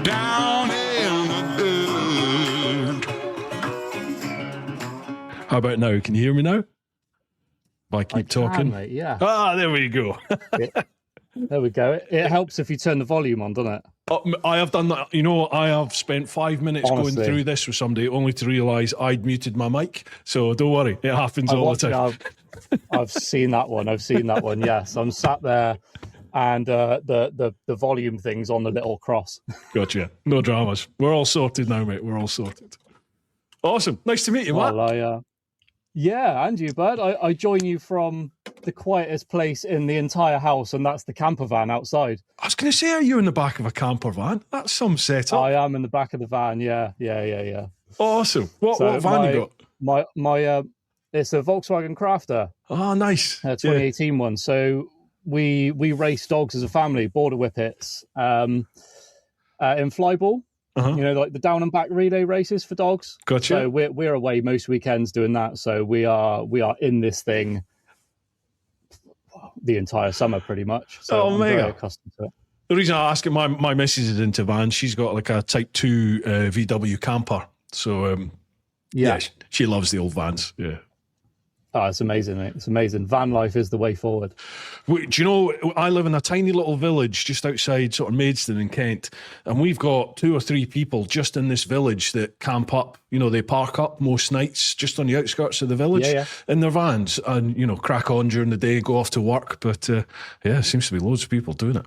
down in the dirt. How about now? Can you hear me now? If I keep talking? Mate, yeah. Ah, there we go. There we go. It helps if you turn the volume on, doesn't it? I have done that. You know, I have spent 5 minutes Honestly. going through this with somebody only to realise I'd muted my mic. So don't worry, it happens all the time. I've seen that one. Yes, I'm sat there, and the volume thing's on the little cross. Gotcha. No dramas. We're all sorted now, mate. We're all sorted. Awesome. Nice to meet you, Matt. Well, yeah, and you, bud. I join you from the quietest place in the entire house, and that's the camper van outside. I was going to say, are you in the back of a camper van? That's some setup. I am in the back of the van. Yeah. Awesome. What van you got? My it's a Volkswagen Crafter. Oh, nice. 2018 one. So we race dogs as a family, border whippets, in flyball. Uh-huh. You know, like the down and back relay races for dogs. Gotcha. So we're away most weekends doing that. So we are in this thing the entire summer pretty much. So I'm very accustomed to it. The reason I ask it, my missus is into vans. She's got like a Type 2 VW camper. So yeah, she loves the old vans. Yeah. Oh, it's amazing, mate. It's amazing. Van life is the way forward. Do you know, I live in a tiny little village just outside sort of Maidstone in Kent, and we've got 2 or 3 people just in this village that camp up. You know, they park up most nights just on the outskirts of the village in their vans and, you know, crack on during the day, go off to work. But yeah, it seems to be loads of people doing it.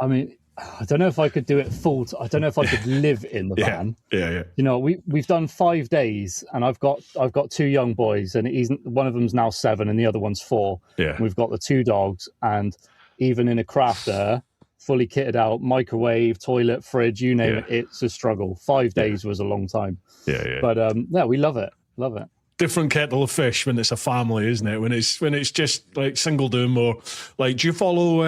I mean, I don't know if I could do it full. I don't know if I could live in the van. Yeah. You know, we've done 5 days, and I've got 2 young boys, and one of them's now 7, and the other one's 4. Yeah, we've got the 2 dogs, and even in a crafter, fully kitted out, microwave, toilet, fridge, you name it, it's a struggle. 5 days was a long time. Yeah. But yeah, we love it. Different kettle of fish when it's a family, isn't it? When it's just like singledom, or like, do you follow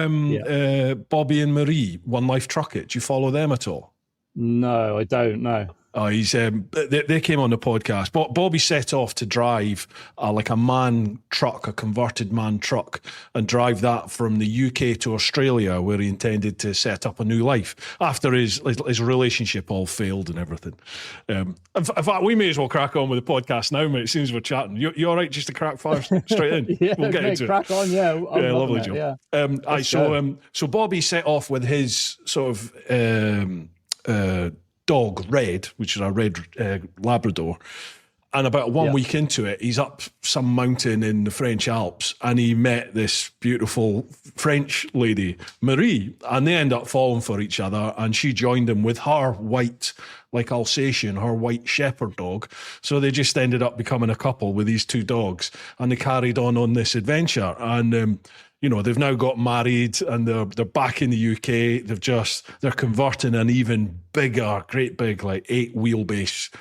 Bobby and Marie, One Life Truck It? Do you follow them at all? No, I don't know. Oh, he's they came on the podcast. Bobby set off to drive like a man truck, a converted man truck, and drive that from the UK to Australia, where he intended to set up a new life after his relationship all failed and everything. In fact, we may as well crack on with the podcast now, mate. As soon as we're chatting, you all right? Just to crack fire straight in. Yeah, we'll get into crack it. on. Yeah, lovely job. Yeah. So Bobby set off with his sort of dog, Red, which is a red Labrador. And about 1 week into it, he's up some mountain in the French Alps, and he met this beautiful French lady, Marie, and they end up falling for each other, and she joined him with her white, like Alsatian, her white shepherd dog. So they just ended up becoming a couple with these 2 dogs, and they carried on this adventure. And you know, they've now got married, and they're back in the UK. They're converting an even bigger, great big, like 8 wheelbase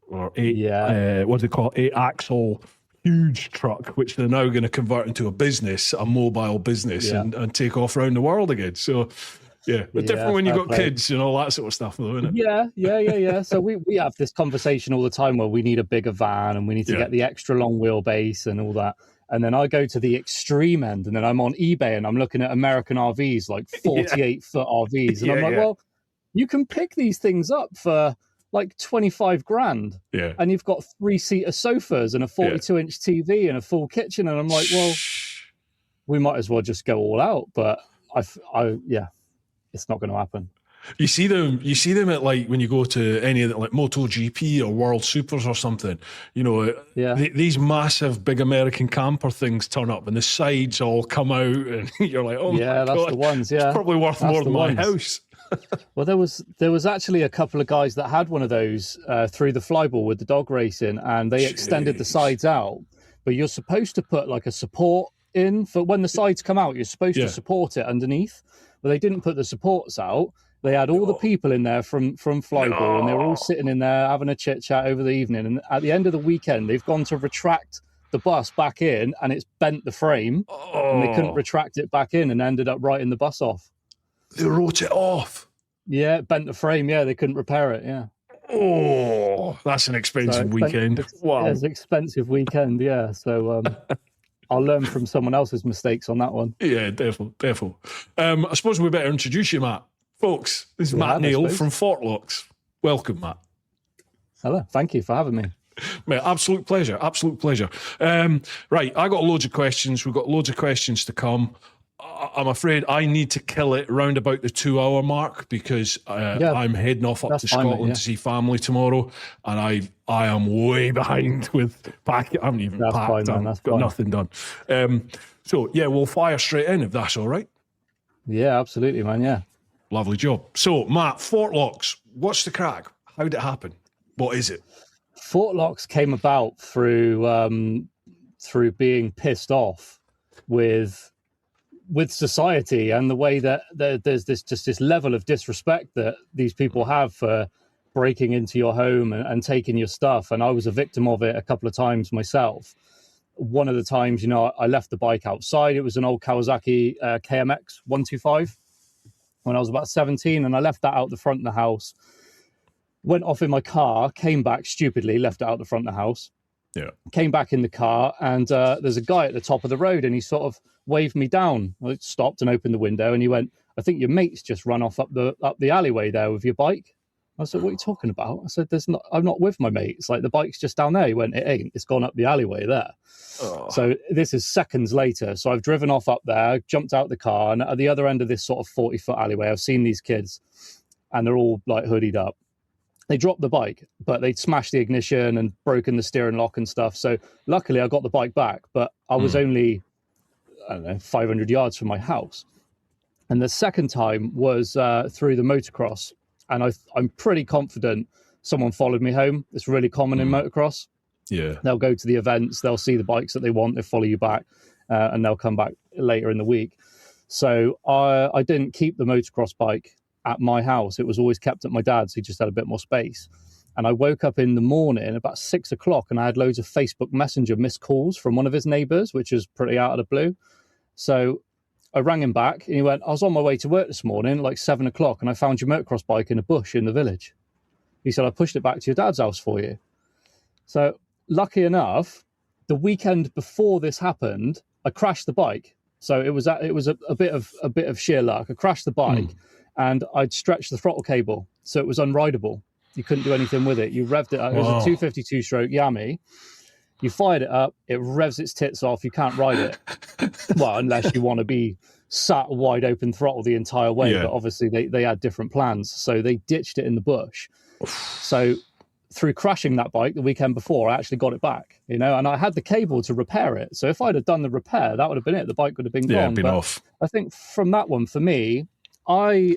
or 8, what do they call it? 8 axle, huge truck, which they're now going to convert into a business, a mobile business, and take off around the world again. So yeah, but different when you've got kids and all that sort of stuff, though, isn't it? Yeah. So we have this conversation all the time where we need a bigger van, and we need to get the extra long wheelbase and all that. And then I go to the extreme end, and then I'm on eBay and I'm looking at American RVs, like 48-foot RVs. And I'm like, well, you can pick these things up for like 25 grand. Yeah. And you've got 3-seater sofas and a 42-inch TV and a full kitchen. And I'm like, well, we might as well just go all out. But it's not going to happen. You see them at, like, when you go to any of the, like, MotoGP or World Supers or something, you know, these massive big American camper things turn up and the sides all come out, and you're like, oh my God, that's the ones. Yeah, it's probably worth more than my house. Well, there was actually a couple of guys that had one of those through the flyball with the dog racing, and they extended the sides out, but you're supposed to put like a support in for when the sides come out. You're supposed to support it underneath, but they didn't put the supports out. They had all the people in there from flyball, and they were all sitting in there having a chit chat over the evening. And at the end of the weekend, they've gone to retract the bus back in, and it's bent the frame, and they couldn't retract it back in, and ended up writing the bus off. They wrote it off. Yeah, it bent the frame. Yeah, they couldn't repair it. Yeah. Oh, that's an expensive weekend. Wow, it's an expensive weekend. Yeah, so I'll learn from someone else's mistakes on that one. Yeah, definitely. I suppose we better introduce you, Matt. Folks, this is We Matt have, I Neale suppose. from Fortlox. Welcome, Matt. Hello, thank you for having me. Mate, absolute pleasure. Absolute pleasure. Right, I got loads of questions. We've got loads of questions to come. I'm afraid I need to kill it round about the 2 hour mark because I'm heading off up that's to fine, mate, Scotland yeah. to see family tomorrow, and I am way behind with packing. I haven't even That's packed. fine, man, I've that's got fine. nothing done. So yeah, we'll fire straight in if that's all right. Yeah, absolutely, man. Yeah. Lovely job. So Matt, Fortlox, what's the crack? How did it happen? What is it? Fortlox came about through being pissed off with society and the way that there's this level of disrespect that these people have for breaking into your home and taking your stuff. And I was a victim of it a couple of times myself. One of the times, I left the bike outside. It was an old Kawasaki KMX 125 when I was about 17, and I left that out the front of the house. Went off in my car, came back stupidly, left it out the front of the house. Yeah. Came back in the car, and there's a guy at the top of the road, and he sort of waved me down. I stopped and opened the window, and he went, "I think your mate's just run off up the alleyway there with your bike." I said, "What are you talking about?" I said, I'm not with my mate. It's like the bike's just down there. He went, "It ain't. It's gone up the alleyway there." Oh. So this is seconds later. So I've driven off up there, jumped out the car, and at the other end of this sort of 40-foot alleyway, I've seen these kids, and they're all like hoodied up. They dropped the bike, but they'd smashed the ignition and broken the steering lock and stuff. So luckily I got the bike back, but I was only, 500 yards from my house. And the second time was through the motocross. And I'm pretty confident someone followed me home. It's really common in motocross. Yeah. They'll go to the events, they'll see the bikes that they want, they follow you back, and they'll come back later in the week. So I didn't keep the motocross bike at my house. It was always kept at my dad's. He just had a bit more space. And I woke up in the morning about 6 o'clock, and I had loads of Facebook Messenger missed calls from one of his neighbours, which is pretty out of the blue. So I rang him back, and he went, "I was on my way to work this morning, like 7 o'clock, and I found your motocross bike in a bush in the village." He said, "I pushed it back to your dad's house for you." So lucky enough, the weekend before this happened, I crashed the bike. So it was a bit of sheer luck. I crashed the bike. And I'd stretched the throttle cable, so it was unrideable. You couldn't do anything with it. You revved it up. It was a 252 stroke Yami. You fired it up, it revs its tits off. You can't ride it. Well, unless you want to be sat wide open throttle the entire way. Yeah. But obviously they had different plans. So they ditched it in the bush. So through crashing that bike the weekend before, I actually got it back, and I had the cable to repair it. So if I'd have done the repair, that would have been it. The bike would have been gone. Been off. I think from that one, for me, I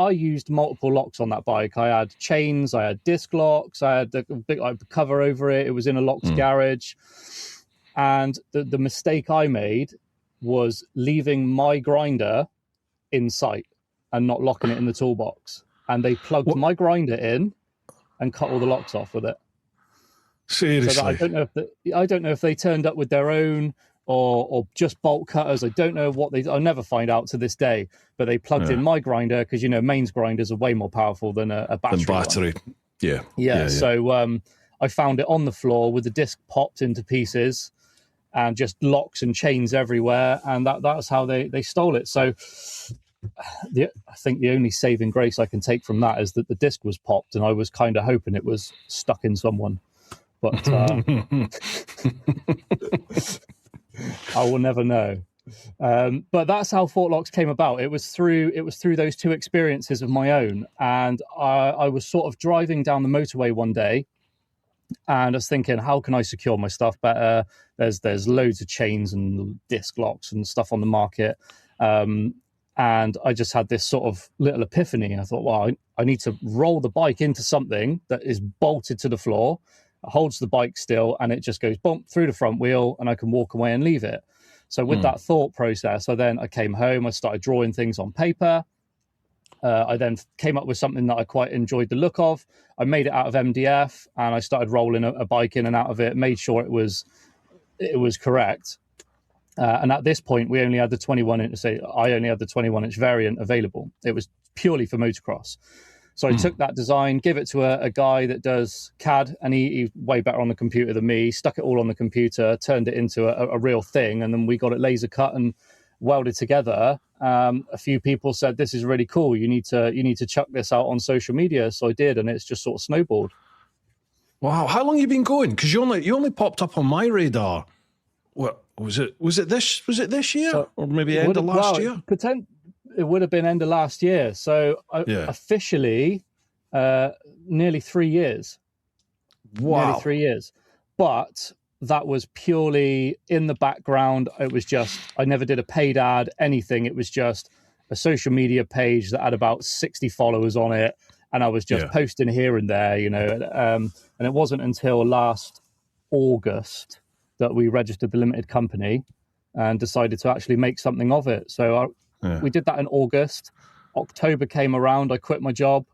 used multiple locks on that bike. I had chains, I had disc locks, I had a big cover over it. It was in a locked garage. And the mistake I made was leaving my grinder in sight and not locking it in the toolbox. And they plugged my grinder in and cut all the locks off with it. Seriously? So I don't know if they turned up with their own or just bolt cutters. I don't know what I'll never find out to this day, but they plugged in my grinder because, mains grinders are way more powerful than a battery. One. Yeah. So I found it on the floor with the disc popped into pieces and just locks and chains everywhere. And that's how they stole it. So I think the only saving grace I can take from that is that the disc was popped, and I was kind of hoping it was stuck in someone. But I will never know. But that's how Fortlox came about. It was through those two experiences of my own. And I was sort of driving down the motorway one day, and I was thinking, how can I secure my stuff better? There's loads of chains and disc locks and stuff on the market. And I just had this sort of little epiphany. I thought, well, I need to roll the bike into something that is bolted to the floor, holds the bike still, and it just goes bump through the front wheel, and I can walk away and leave it. So with that thought process, I came home, I started drawing things on paper. I then came up with something that I quite enjoyed the look of. I made it out of MDF, and I started rolling a bike in and out of it, made sure it was correct. And at this point, we only had the 21-inch. I only had the 21-inch variant available. It was purely for motocross. So I took that design, gave it to a guy that does CAD, and he's way better on the computer than me. Stuck it all on the computer, turned it into a real thing, and then we got it laser cut and welded together. A few people said, this is really cool. You need to chuck this out on social media. So I did, and it's just sort of snowballed. Wow, how long have you been going? Because you only popped up on my radar. What was it? Was it this year, or maybe end of last year? It would have been end of last year. So officially, nearly 3 years. Wow, nearly 3 years. But that was purely in the background. It was just, I never did a paid ad, anything. It was just a social media page that had about 60 followers on it. And I was just posting here and there, you know. And it wasn't until last August that we registered the limited company and decided to actually make something of it. So we did that in August. October came around, I quit my job,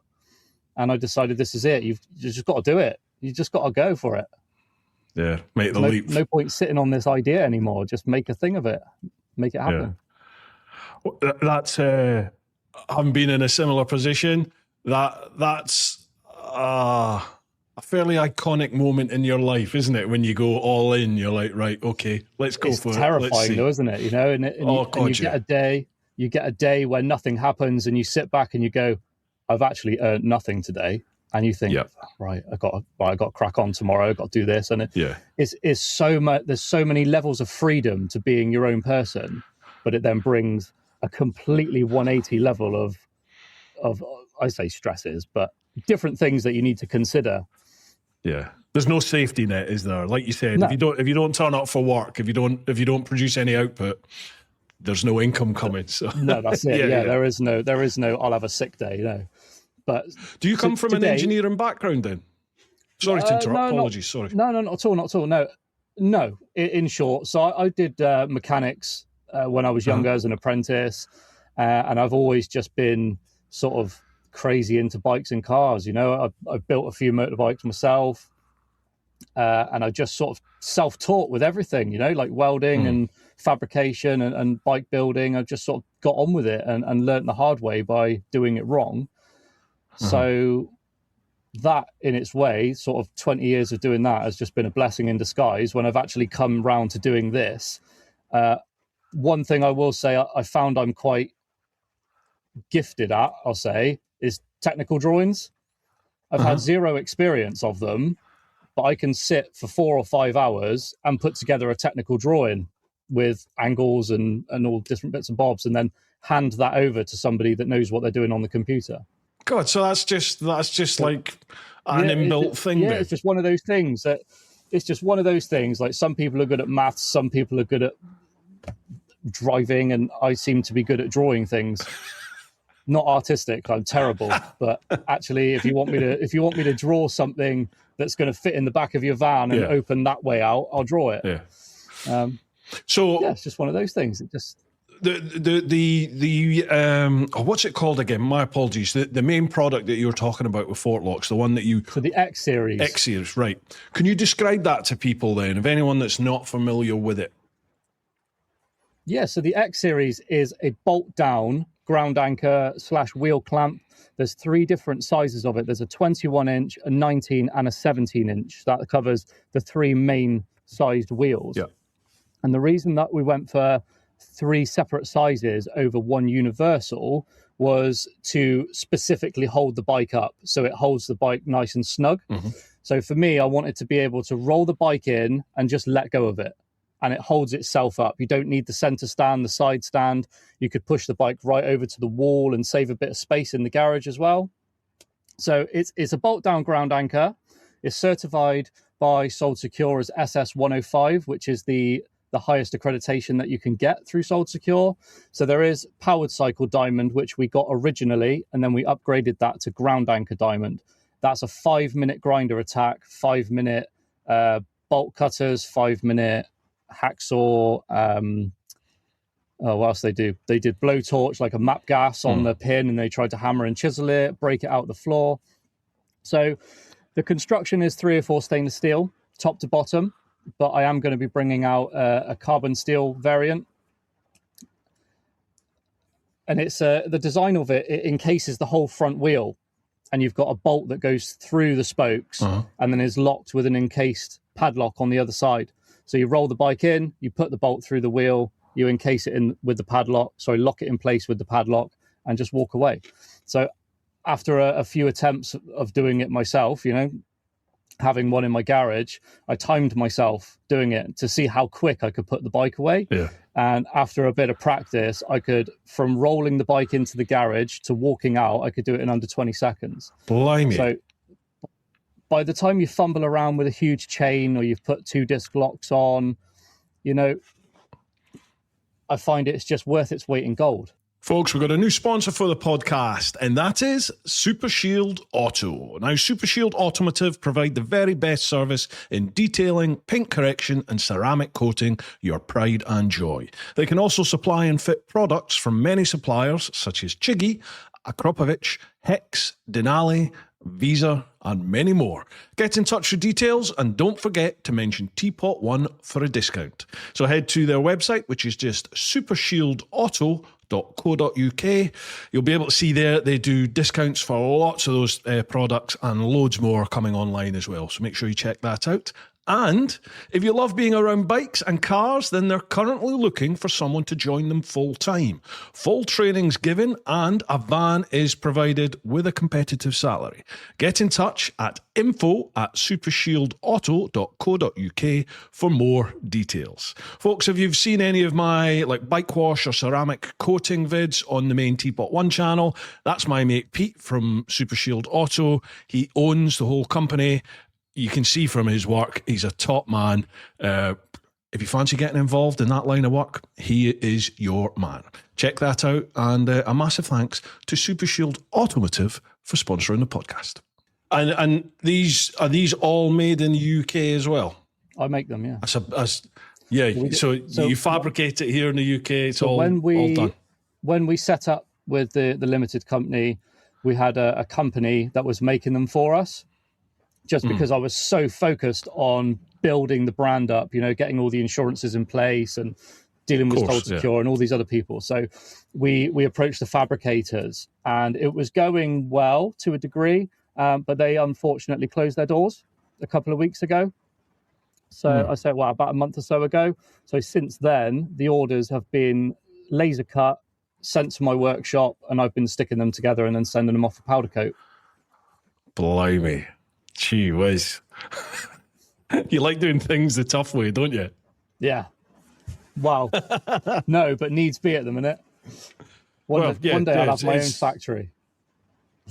and I decided this is it. You've just got to do it. You just got to go for it. Yeah, make the leap. No point sitting on this idea anymore. Just make a thing of it. Make it happen. Yeah. That's having been in a similar position. That's a fairly iconic moment in your life, isn't it? When you go all in, you're like, right, okay, let's go for it. It's terrifying, though, isn't it? You know, and you get a day where nothing happens, and you sit back and you go, I've actually earned nothing today. And you think, right, I got to crack on tomorrow. I got to do this, and it's so much. There's so many levels of freedom to being your own person, but it then brings a completely 180 level of I say stresses, but different things that you need to consider. Yeah, there's no safety net, is there? Like you said, No. if you don't turn up for work, if you don't produce any output, there's no income coming. So no, that's it. There is no. I'll have a sick day. No. But do you come from an engineering background then? Sorry to interrupt. Apologies. Sorry. No, not at all. Not at all. No. In short, so I did mechanics when I was younger as an apprentice, and I've always just been sort of crazy into bikes and cars. You know, I built a few motorbikes myself, and I just sort of self-taught with everything. You know, like welding and fabrication and bike building. I just sort of got on with it and learned the hard way by doing it wrong. So that in its way, sort of 20 years of doing that has just been a blessing in disguise when I've actually come round to doing this. One thing I will say I found I'm quite gifted at, I'll say, is technical drawings. I've had zero experience of them, but I can sit for 4 or 5 hours and put together a technical drawing with angles and all different bits and bobs, and then hand that over to somebody that knows what they're doing on the computer. God, so that's just like an inbuilt thing. Yeah, then. it's just one of those things like some people are good at maths, some people are good at driving, and I seem to be good at drawing things. Not artistic, I'm terrible, but actually if you want me to draw something that's going to fit in the back of your van and open that way out, I'll draw it. Yeah. So it's just one of those things. It just what's it called again? My apologies. The main product that you were talking about with Fortlox, the one that you... So the X-Series. X-Series, right. Can you describe that to people then, if anyone that's not familiar with it? Yeah, so the X-Series is a bolt-down ground anchor / wheel clamp. There's 3 different sizes of it. There's a 21-inch, a 19, and a 17-inch. That covers the 3 main sized wheels. Yeah. And the reason that we went for 3 separate sizes over one universal was to specifically hold the bike up so it holds the bike nice and snug. So for me, I wanted to be able to roll the bike in and just let go of it, and it holds itself up. You don't need the center stand, the side stand. You could push the bike right over to the wall and save a bit of space in the garage as well. So it's a bolt down ground anchor. It's certified by Sold Secure as SS105, which is the highest accreditation that you can get through Sold Secure. So there is powered cycle diamond, which we got originally, and then we upgraded that to ground anchor diamond. That's a 5-minute grinder attack, 5-minute bolt cutters, 5-minute hacksaw. What else they do? They did blowtorch, like a map gas on the pin, and they tried to hammer and chisel it, break it out the floor. So the construction is 3 or 4 stainless steel, top to bottom, but I am going to be bringing out a carbon steel variant. And it's the design of it encases the whole front wheel, and you've got a bolt that goes through the spokes and then is locked with an encased padlock on the other side. So you roll the bike in, you put the bolt through the wheel, you encase it in with the padlock, lock it in place with the padlock, and just walk away. So after a few attempts of doing it myself, having one in my garage, I timed myself doing it to see how quick I could put the bike away. Yeah. And after a bit of practice, I could, from rolling the bike into the garage to walking out, I could do it in under 20 seconds. Blimey. So by the time you fumble around with a huge chain or you've put 2 disc locks on, I find it's just worth its weight in gold. Folks, we've got a new sponsor for the podcast, and that is Super Shield Auto. Now, Super Shield Automotive provide the very best service in detailing, paint correction, and ceramic coating, your pride and joy. They can also supply and fit products from many suppliers, such as Chiggy, Akropovich, Hex, Denali, Visa, and many more. Get in touch for details, and don't forget to mention TeapotOne for a discount. So head to their website, which is just supershieldauto.co.uk. You'll be able to see there they do discounts for lots of those products and loads more coming online as well. So make sure you check that out. And if you love being around bikes and cars, then they're currently looking for someone to join them full time. Full training's given and a van is provided with a competitive salary. Get in touch at info@supershieldauto.co.uk for more details. Folks, if you've seen any of my bike wash or ceramic coating vids on the main TeapotOne channel, that's my mate Pete from Super Shield Auto. He owns the whole company. You can see from his work, he's a top man. If you fancy getting involved in that line of work, he is your man. Check that out. And a massive thanks to Super Shield Automotive for sponsoring the podcast. And are these all made in the UK as well? I make them, yeah. So you fabricate it here in the UK. It's all done. When we set up with the limited company, we had a company that was making them for us. Just because I was so focused on building the brand up, getting all the insurances in place and dealing with Sold Secure and all these other people. So we approached the fabricators, and it was going well to a degree, but they unfortunately closed their doors a couple of weeks ago. So I said, about a month or so ago. So since then, the orders have been laser cut, sent to my workshop, and I've been sticking them together and then sending them off for powder coat. Blimey. Gee whiz. You like doing things the tough way, don't you? Yeah. Wow. No, but needs be at the minute. One day I'll have my own factory.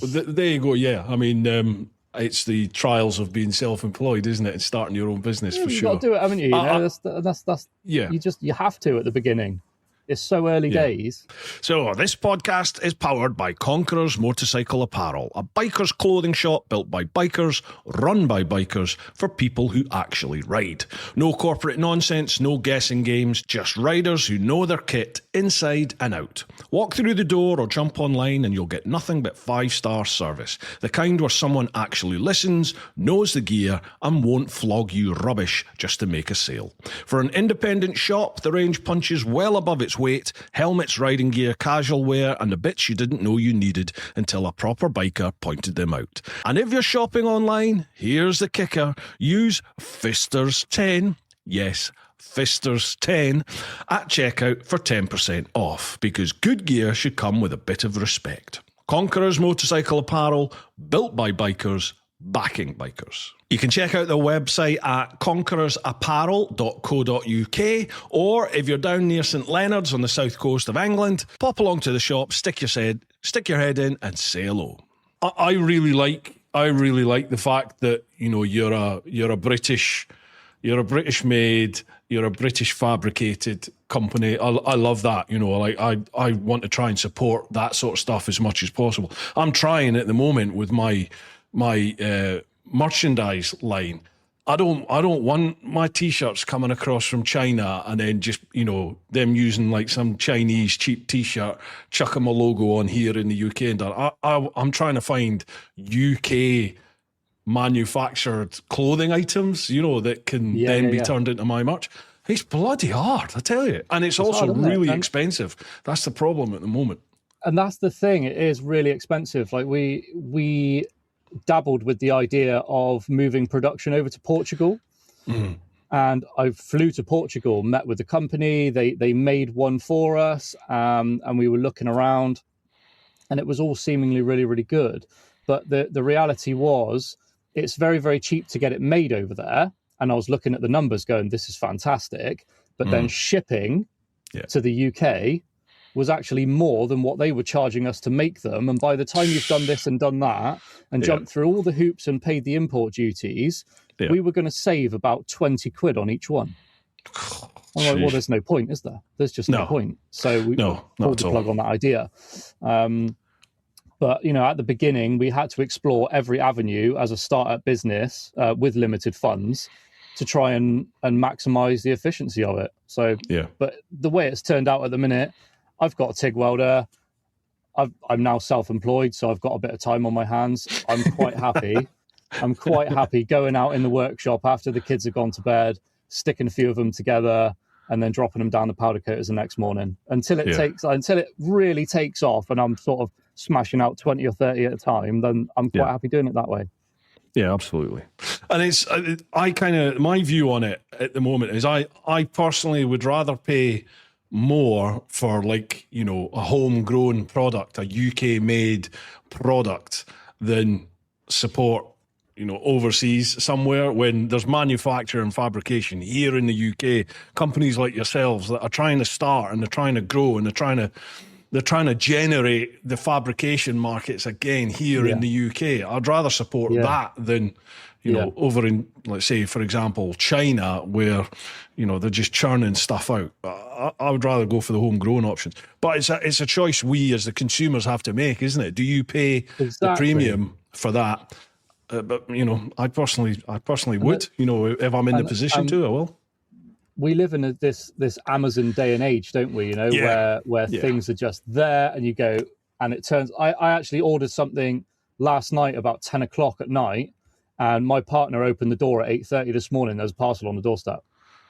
There you go, yeah. I mean, it's the trials of being self-employed, isn't it? And starting your own business, for sure. You've got to do it, haven't you? That's you have to at the beginning. It's so early days. So this podcast is powered by Conqueror's Motorcycle Apparel, a biker's clothing shop built by bikers, run by bikers, for people who actually ride. No corporate nonsense, no guessing games, just riders who know their kit inside and out. Walk through the door or jump online and you'll get nothing but 5-star service. The kind where someone actually listens, knows the gear, and won't flog you rubbish just to make a sale. For an independent shop, the range punches well above its weight: helmets, riding gear, casual wear, and the bits you didn't know you needed until a proper biker pointed them out. And if you're shopping online, here's the kicker: use Fisters10, yes, Fisters10, at checkout for 10% off, because good gear should come with a bit of respect. Conqueror's Motorcycle Apparel, built by bikers, backing bikers. You can check out their website at conquerorsapparel.co.uk, or if you're down near St Leonard's on the south coast of England, pop along to the shop, stick your head in, and say hello. I really like the fact that you're a British made, you're a British fabricated company. I love that. I want to try and support that sort of stuff as much as possible. I'm trying at the moment with my merchandise line. I don't want my t-shirts coming across from China and then just them using some Chinese cheap t-shirt, chucking my logo on here in the UK and that. I'm trying to find UK manufactured clothing items that can be turned into my merch. It's bloody hard, I tell you, and it's also hard, really expensive. That's the problem at the moment. And that's the thing; it is really expensive. We dabbled with the idea of moving production over to Portugal, And I flew to Portugal, met with the company. They made one for us, and we were looking around, and it was all seemingly really, really good. But the reality was, it's very, very cheap to get it made over there. And I was looking at the numbers going, this is fantastic. But then shipping to the UK was actually more than what they were charging us to make them. And by the time you've done this and done that and jumped through all the hoops and paid the import duties, we were going to save about 20 quid on each one. I'm like, well, there's no point, is there? There's just no point. So we pulled the plug on that idea. But, at the beginning, we had to explore every avenue as a startup business with limited funds to try and maximize the efficiency of it. So, but the way it's turned out at the minute, I've got a TIG welder. I'm now self-employed, so I've got a bit of time on my hands. I'm quite happy. I'm quite happy going out in the workshop after the kids have gone to bed, sticking a few of them together, and then dropping them down the powder coaters the next morning until it really takes off, and I'm sort of smashing out 20 or 30 at a time. Then I'm quite happy doing it that way. Yeah, absolutely. And it's my view on it at the moment is I personally would rather pay more for a homegrown product, a UK made product, than support overseas somewhere when there's manufacture and fabrication here in the UK. Companies like yourselves that are trying to start and they're trying to grow and they're trying to generate the fabrication markets again here in the UK. I'd rather support that than over in, let's say, for example, China, where they're just churning stuff out. I would rather go for the homegrown options. But it's a choice we as the consumers have to make, isn't it? Do you pay the premium for that? But I personally would. If I'm in the position to, I will. We live in this Amazon day and age, don't we? Where things are just there, and you go, and it turns. I actually ordered something last night about 10 o'clock at night, and my partner opened the door at 8:30 this morning. There's a parcel on the doorstep.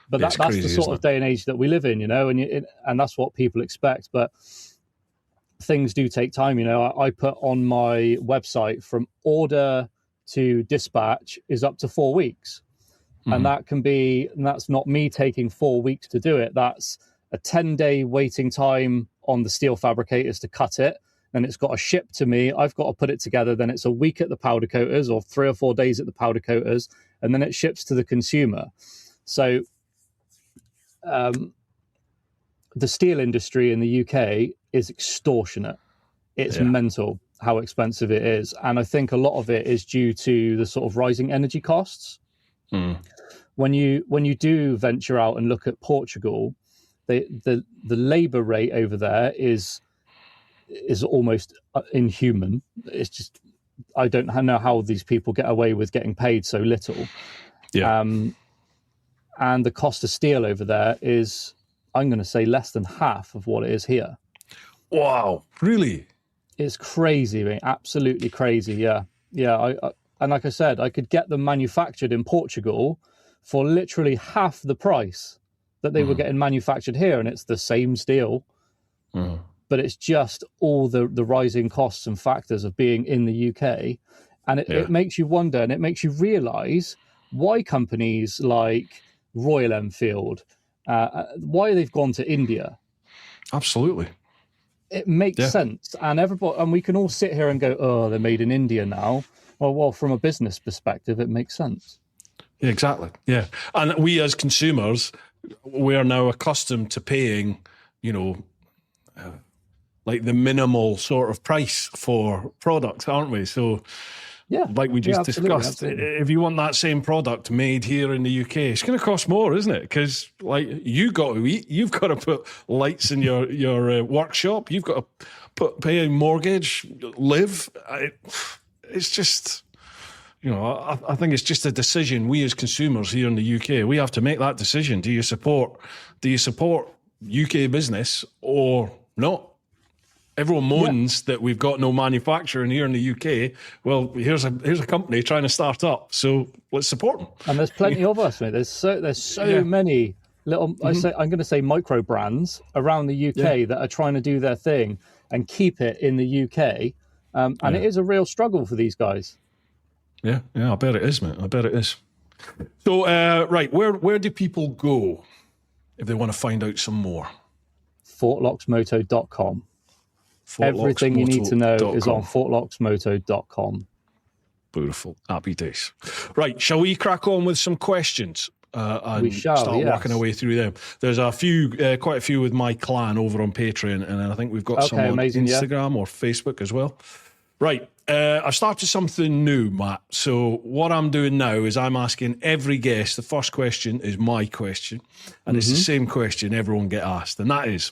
But that's crazy, the sort of day and age that we live in, and that's what people expect. But things do take time. I put on my website from order to dispatch is up to 4 weeks. And that's not me taking 4 weeks to do it. That's a 10-day waiting time on the steel fabricators to cut it. Then it's got to ship to me. I've got to put it together. Then it's a week at the powder coaters or 3 or 4 days at the powder coaters. And then it ships to the consumer. So the steel industry in the UK is extortionate. It's mental how expensive it is. And I think a lot of it is due to the sort of rising energy costs. When you do venture out and look at Portugal, the labor rate over there is almost inhuman. It's just, I don't know how these people get away with getting paid so little. And the cost of steel over there is, I'm going to say, less than half of what it is here. Wow, really? It's crazy, mate. Absolutely crazy. Yeah. And like I said, I could get them manufactured in Portugal for literally half the price that they were getting manufactured here, and it's the same steel. But it's just all the rising costs and factors of being in the UK. And it makes you wonder, and it makes you realise why companies like Royal Enfield, why they've gone to India. Absolutely. It makes sense. And we can all sit here and go, oh, they're made in India now. Well, from a business perspective, it makes sense. Yeah, exactly. Yeah. And we as consumers, we are now accustomed to paying, like the minimal sort of price for products, aren't we? So, like we just discussed, if you want that same product made here in the UK, it's going to cost more, isn't it? Because you got to eat, you've got to put lights in your workshop, you've got to pay a mortgage, live. It's just, I think it's just a decision we as consumers here in the UK, we have to make that decision. Do you support UK business or not? Everyone moans that we've got no manufacturing here in the UK. Well, here's a company trying to start up, so let's support them. And there's plenty of us, mate. There's so many little, I'm going to say micro brands around the UK that are trying to do their thing and keep it in the UK. And it is a real struggle for these guys. Yeah, I bet it is, mate. I bet it is. So, right, where do people go if they want to find out some more? Fortloxmoto.com. Everything you need to know is on fortloxmoto.com. Beautiful. Happy days. Right, shall we crack on with some questions? And We shall, start yes. working our way through them. There's quite a few with my clan over on Patreon, and I think we've got some on Instagram or Facebook as well. Right, I've started something new, Matt. So what I'm doing now is I'm asking every guest, the first question is my question, and it's the same question everyone get asked, and that is,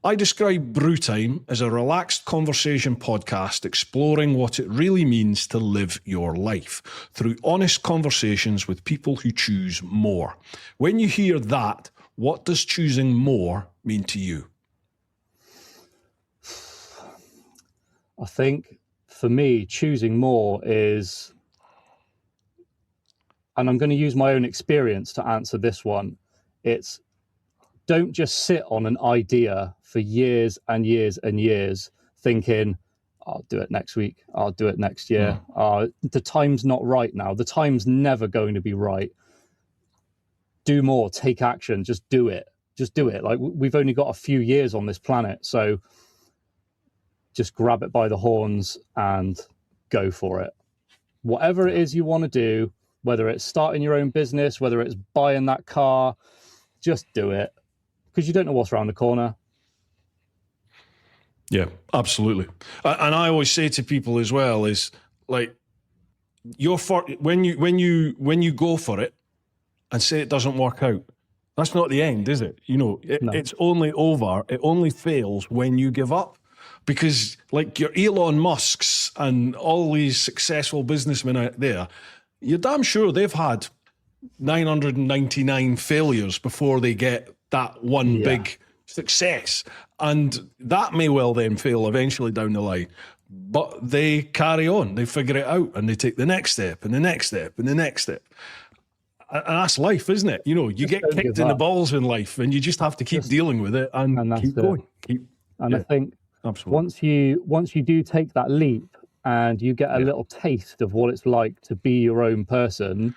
I describe Bru Time as a relaxed conversation podcast exploring what it really means to live your life through honest conversations with people who choose more. When you hear that, what does choosing more mean to you? I think for me, choosing more is, and I'm going to use my own experience to answer this one, it's don't just sit on an idea for years and years and years thinking, I'll do it next week, I'll do it next year. The time's not right now. The time's never going to be right. Do more, take action, just do it. Just do it. Like, we've only got a few years on this planet, so just grab it by the horns and go for it. Whatever it is you want to do, whether it's starting your own business, whether it's buying that car, just do it. Because you don't know what's around the corner. Yeah, absolutely. And I always say to people as well is, like, when you go for it and say it doesn't work out, that's not the end, is it? You know, it's only over. It only fails when you give up. Because, like, your Elon Musks and all these successful businessmen out there, you're damn sure they've had 999 failures before they get that one big success. And that may well then fail eventually down the line. But they carry on, they figure it out, and they take the next step and the next step and the next step. And that's life, isn't it? You know, you get kicked in the balls in life, and you just have to keep dealing with it and keep going. I think once you do take that leap and you get a little taste of what it's like to be your own person,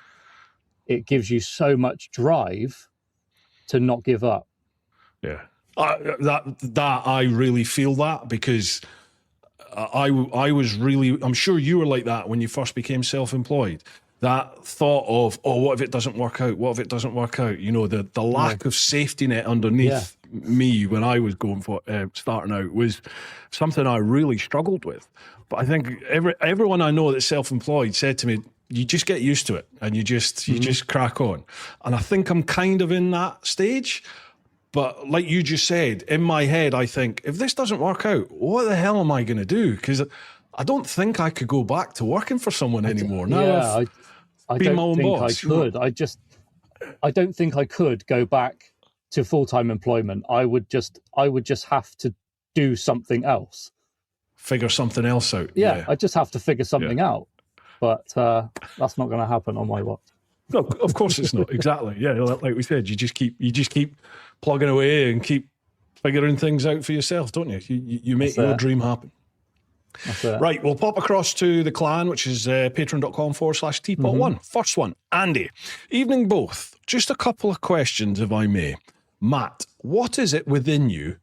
it gives you so much drive to not give up. Yeah, I really feel that, because I was really, I'm sure you were like that when you first became self-employed. That thought of, oh, what if it doesn't work out? What if it doesn't work out? You know, the lack of safety net underneath me when I was going for starting out was something I really struggled with. But I think everyone I know that's self-employed said to me, you just get used to it and you just crack on. And I think I'm kind of in that stage. But like you just said, in my head, I think, if this doesn't work out, what the hell am I going to do? Because I don't think I could go back to working for someone anymore. I don't think I could. I don't think I could go back to full-time employment. I would just have to do something else. Figure something else out. Yeah. I just have to figure something out. But that's not going to happen on my watch. No, of course it's not. Exactly. Yeah, like we said, you just keep plugging away and keep figuring things out for yourself, don't you? You make your dream happen. That's it. Right, we'll pop across to the clan, which is patreon.com/TeapotOne. First one, Andy. Evening both. Just a couple of questions, if I may. Matt, what within you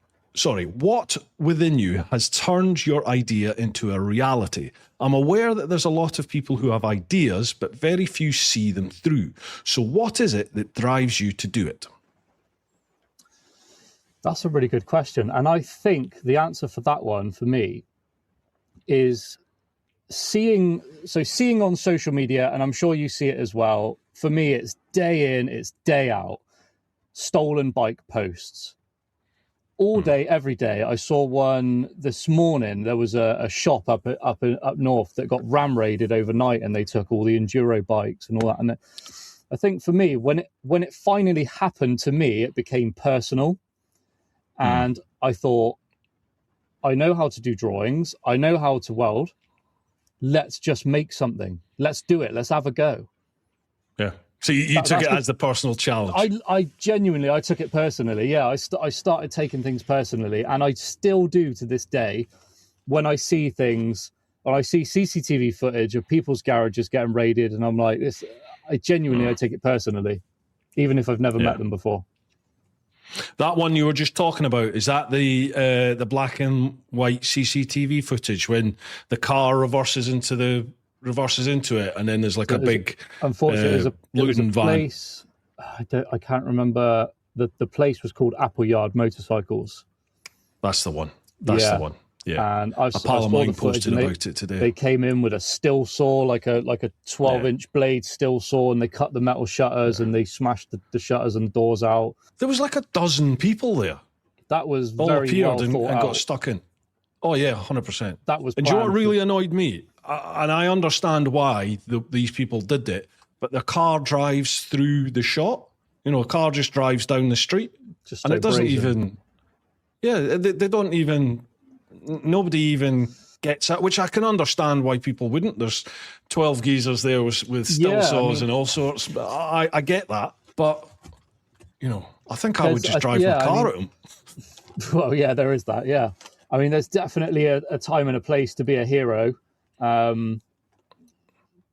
has turned your idea into a reality? I'm aware that there's a lot of people who have ideas, but very few see them through. So what is it that drives you to do it? That's a really good question. And I think the answer for that one, for me, is seeing on social media, and I'm sure you see it as well. For me, it's day in, it's day out, stolen bike posts. All day, every day. I saw one this morning. There was a shop up north that got ram raided overnight, and they took all the enduro bikes and all that. And I think for me, when it finally happened to me, it became personal. And I thought, I know how to do drawings. I know how to weld. Let's just make something. Let's do it. Let's have a go. Yeah. So you took it as the personal challenge. I genuinely took it personally. Yeah, I started taking things personally, and I still do to this day. When I see things when I see CCTV footage of people's garages getting raided, and I'm like, this. I genuinely take it personally, even if I've never met them before. That one you were just talking about, is that the black and white CCTV footage when the car reverses into it, and then there's like a big unfortunately looting van. Place, I can't remember the place was called Appleyard Motorcycles. That's the one. That's the one. Yeah, and a pal of mine posted about it today. They came in with a still saw, like a 12-inch blade still saw, and they cut the metal shutters and they smashed the shutters and the doors out. There was like a dozen people there. That was all very appeared well and thought out. got stuck in. Oh yeah, 100%. That was. And do you know what really annoyed me? And I understand why these people did it, but the car drives through the shot. You know, a car just drives down the street, and it doesn't even. Yeah, they don't even. Nobody even gets it, which I can understand why people wouldn't. There's 12 geezers there with still saws and all sorts. But I get that. But, you know, I think I would just drive my car at them. Well, yeah, there is that, yeah. I mean, there's definitely a time and a place to be a hero. But,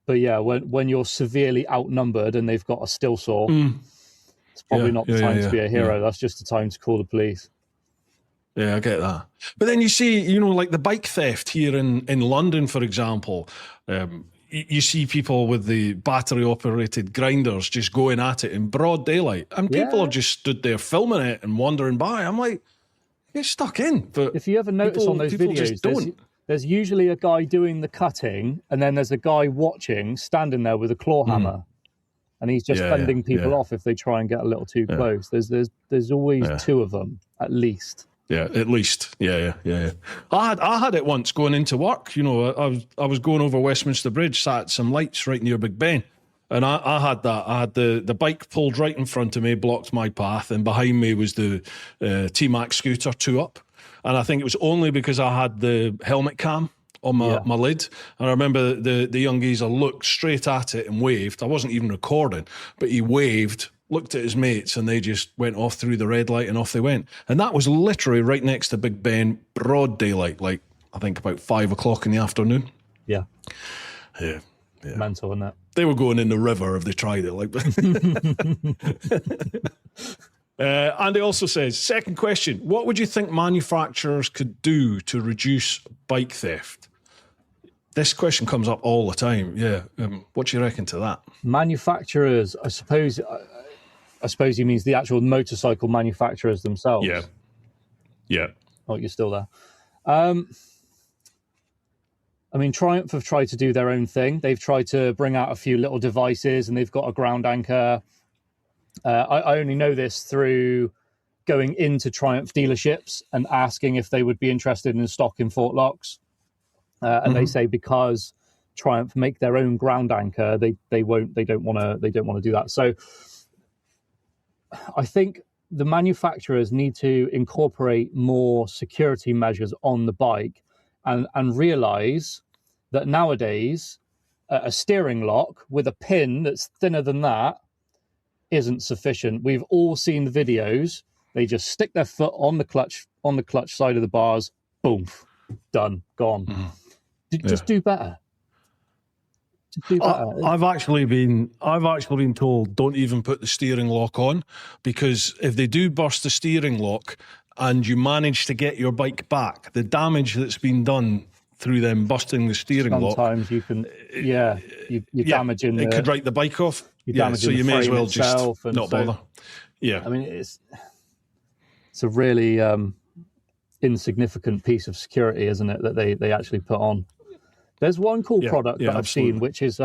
yeah, when you're severely outnumbered and they've got a still saw, it's probably not the time to be a hero. Yeah. That's just the time to call the police. Yeah, I get that. But then you see, you know, like the bike theft here in London, for example, you see people with the battery-operated grinders just going at it in broad daylight. And people are just stood there filming it and wandering by. I'm like, you're stuck in. But if you ever notice on those videos, there's usually a guy doing the cutting, and then there's a guy watching, standing there with a claw hammer. And he's just fending people off if they try and get a little too close. There's always two of them, at least. Yeah, at least. Yeah. I had it once going into work. You know, I was going over Westminster Bridge, sat at some lights right near Big Ben, and I had that. I had the bike pulled right in front of me, blocked my path, and behind me was the T-Max scooter 2-up. And I think it was only because I had the helmet cam on my lid. And I remember the young geezer looked straight at it and waved. I wasn't even recording, but he waved, looked at his mates, and they just went off through the red light and off they went. And that was literally right next to Big Ben, broad daylight, like I think about 5 o'clock in the afternoon. Yeah. Yeah. Mental, isn't it? They were going in the river if they tried it. Like, Andy also says, second question, what would you think manufacturers could do to reduce bike theft? This question comes up all the time. Yeah. What do you reckon to that? Manufacturers, I suppose he means the actual motorcycle manufacturers themselves. Yeah. Oh, you're still there. I mean, Triumph have tried to do their own thing. They've tried to bring out a few little devices, and they've got a ground anchor. I only know this through going into Triumph dealerships and asking if they would be interested in stock in Fortlox. And they say because Triumph make their own ground anchor, they don't want to do that. So I think the manufacturers need to incorporate more security measures on the bike and realize that nowadays a steering lock with a pin that's thinner than that isn't sufficient. We've all seen the videos. They just stick their foot on the clutch side of the bars, boom, done, gone. Just do better. I've actually been told don't even put the steering lock on, because if they do burst the steering lock and you manage to get your bike back, the damage that's been done through them busting the steering lock. Sometimes you can, you're damaging. It could write the bike off. So you may as well just not bother. Yeah, I mean it's a really insignificant piece of security, isn't it? That they actually put on. There's one cool product that I've seen, which is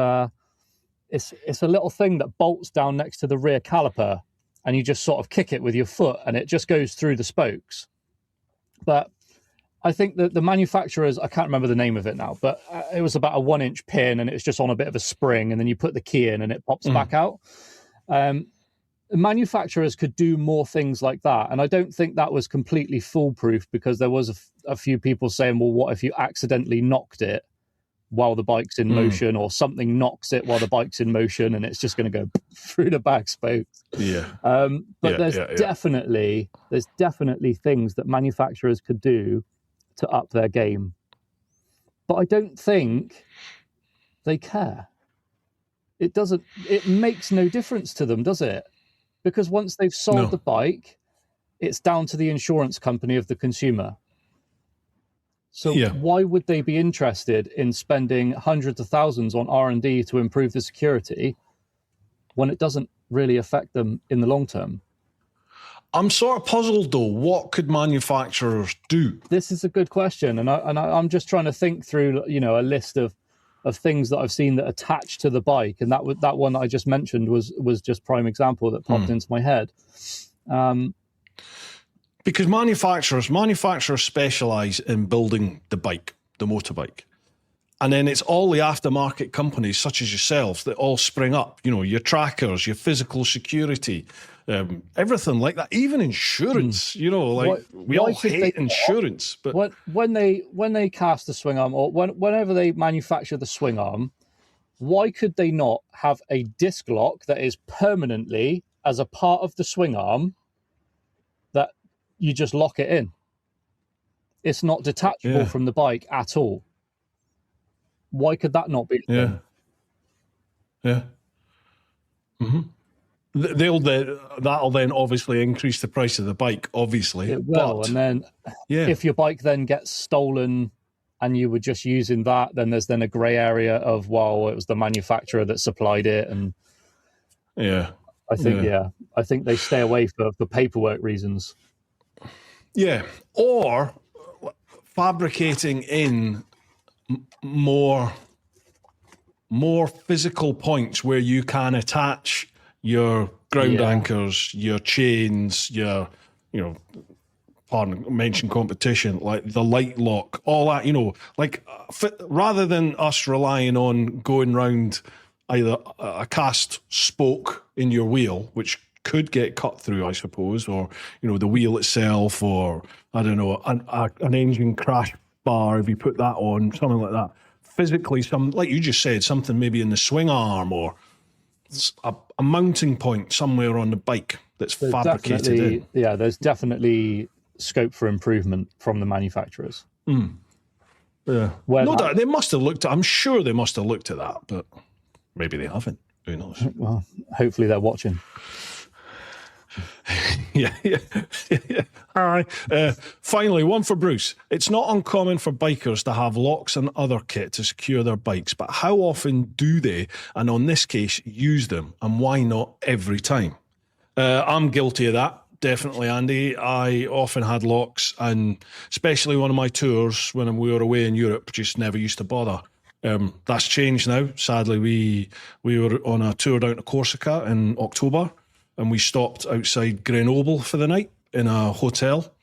it's a little thing that bolts down next to the rear caliper, and you just sort of kick it with your foot, and it just goes through the spokes. But I think that the manufacturers, I can't remember the name of it now, but it was about a 1-inch pin, and it's just on a bit of a spring, and then you put the key in, and it pops back out. Manufacturers could do more things like that, and I don't think that was completely foolproof, because there was a few people saying, well, what if you accidentally knocked it while the bike's in motion, or something knocks it while the bike's in motion, and it's just going to go through the back spokes. But there's definitely things that manufacturers could do to up their game. but I don't think they care. It makes no difference to them, does it? Because once they've sold the bike, it's down to the insurance company of the consumer. So why would they be interested in spending hundreds of thousands on R&D to improve the security when it doesn't really affect them in the long term? I'm sort of puzzled though. What could manufacturers do? This is a good question, and I'm just trying to think through, a list of things that I've seen that attach to the bike, and that one that I just mentioned was just prime example that popped into my head. Because manufacturers specialize in building the bike, the motorbike. And then it's all the aftermarket companies such as yourselves that all spring up, your trackers, your physical security, everything like that, even insurance, we all hate insurance. But when they cast the swing arm, or whenever they manufacture the swing arm, why could they not have a disc lock that is permanently as a part of the swing arm that you just lock it in? It's not detachable from the bike at all. Why could that not be? Yeah. Mm-hmm. That'll then obviously increase the price of the bike, obviously. It will, and then if your bike then gets stolen and you were just using that, then there's a grey area of, well, it was the manufacturer that supplied it, and I think they stay away for paperwork reasons. Yeah, or fabricating in more physical points where you can attach your ground anchors, your chains, your, mention competition, like the light lock, all that, rather than us relying on going round either a cast spoke in your wheel, which could get cut through, I suppose, or, the wheel itself, or, I don't know, an engine crash bar, if you put that on, something like that. Physically, like you just said, something maybe in the swing arm or a mounting point somewhere on the bike that's fabricated in. Yeah, there's definitely scope for improvement from the manufacturers. Yeah. No doubt. They must have looked at, I'm sure they must have looked at that, but maybe they haven't. Who knows? Well, hopefully they're watching. Yeah. All right. Finally, one for Bruce. It's not uncommon for bikers to have locks and other kit to secure their bikes, but how often do they, and on this case, use them, and why not every time? I'm guilty of that. Definitely, Andy. I often had locks, and especially one of my tours when we were away in Europe, just never used to bother. That's changed now. Sadly, we were on a tour down to Corsica in October, and we stopped outside Grenoble for the night in a hotel,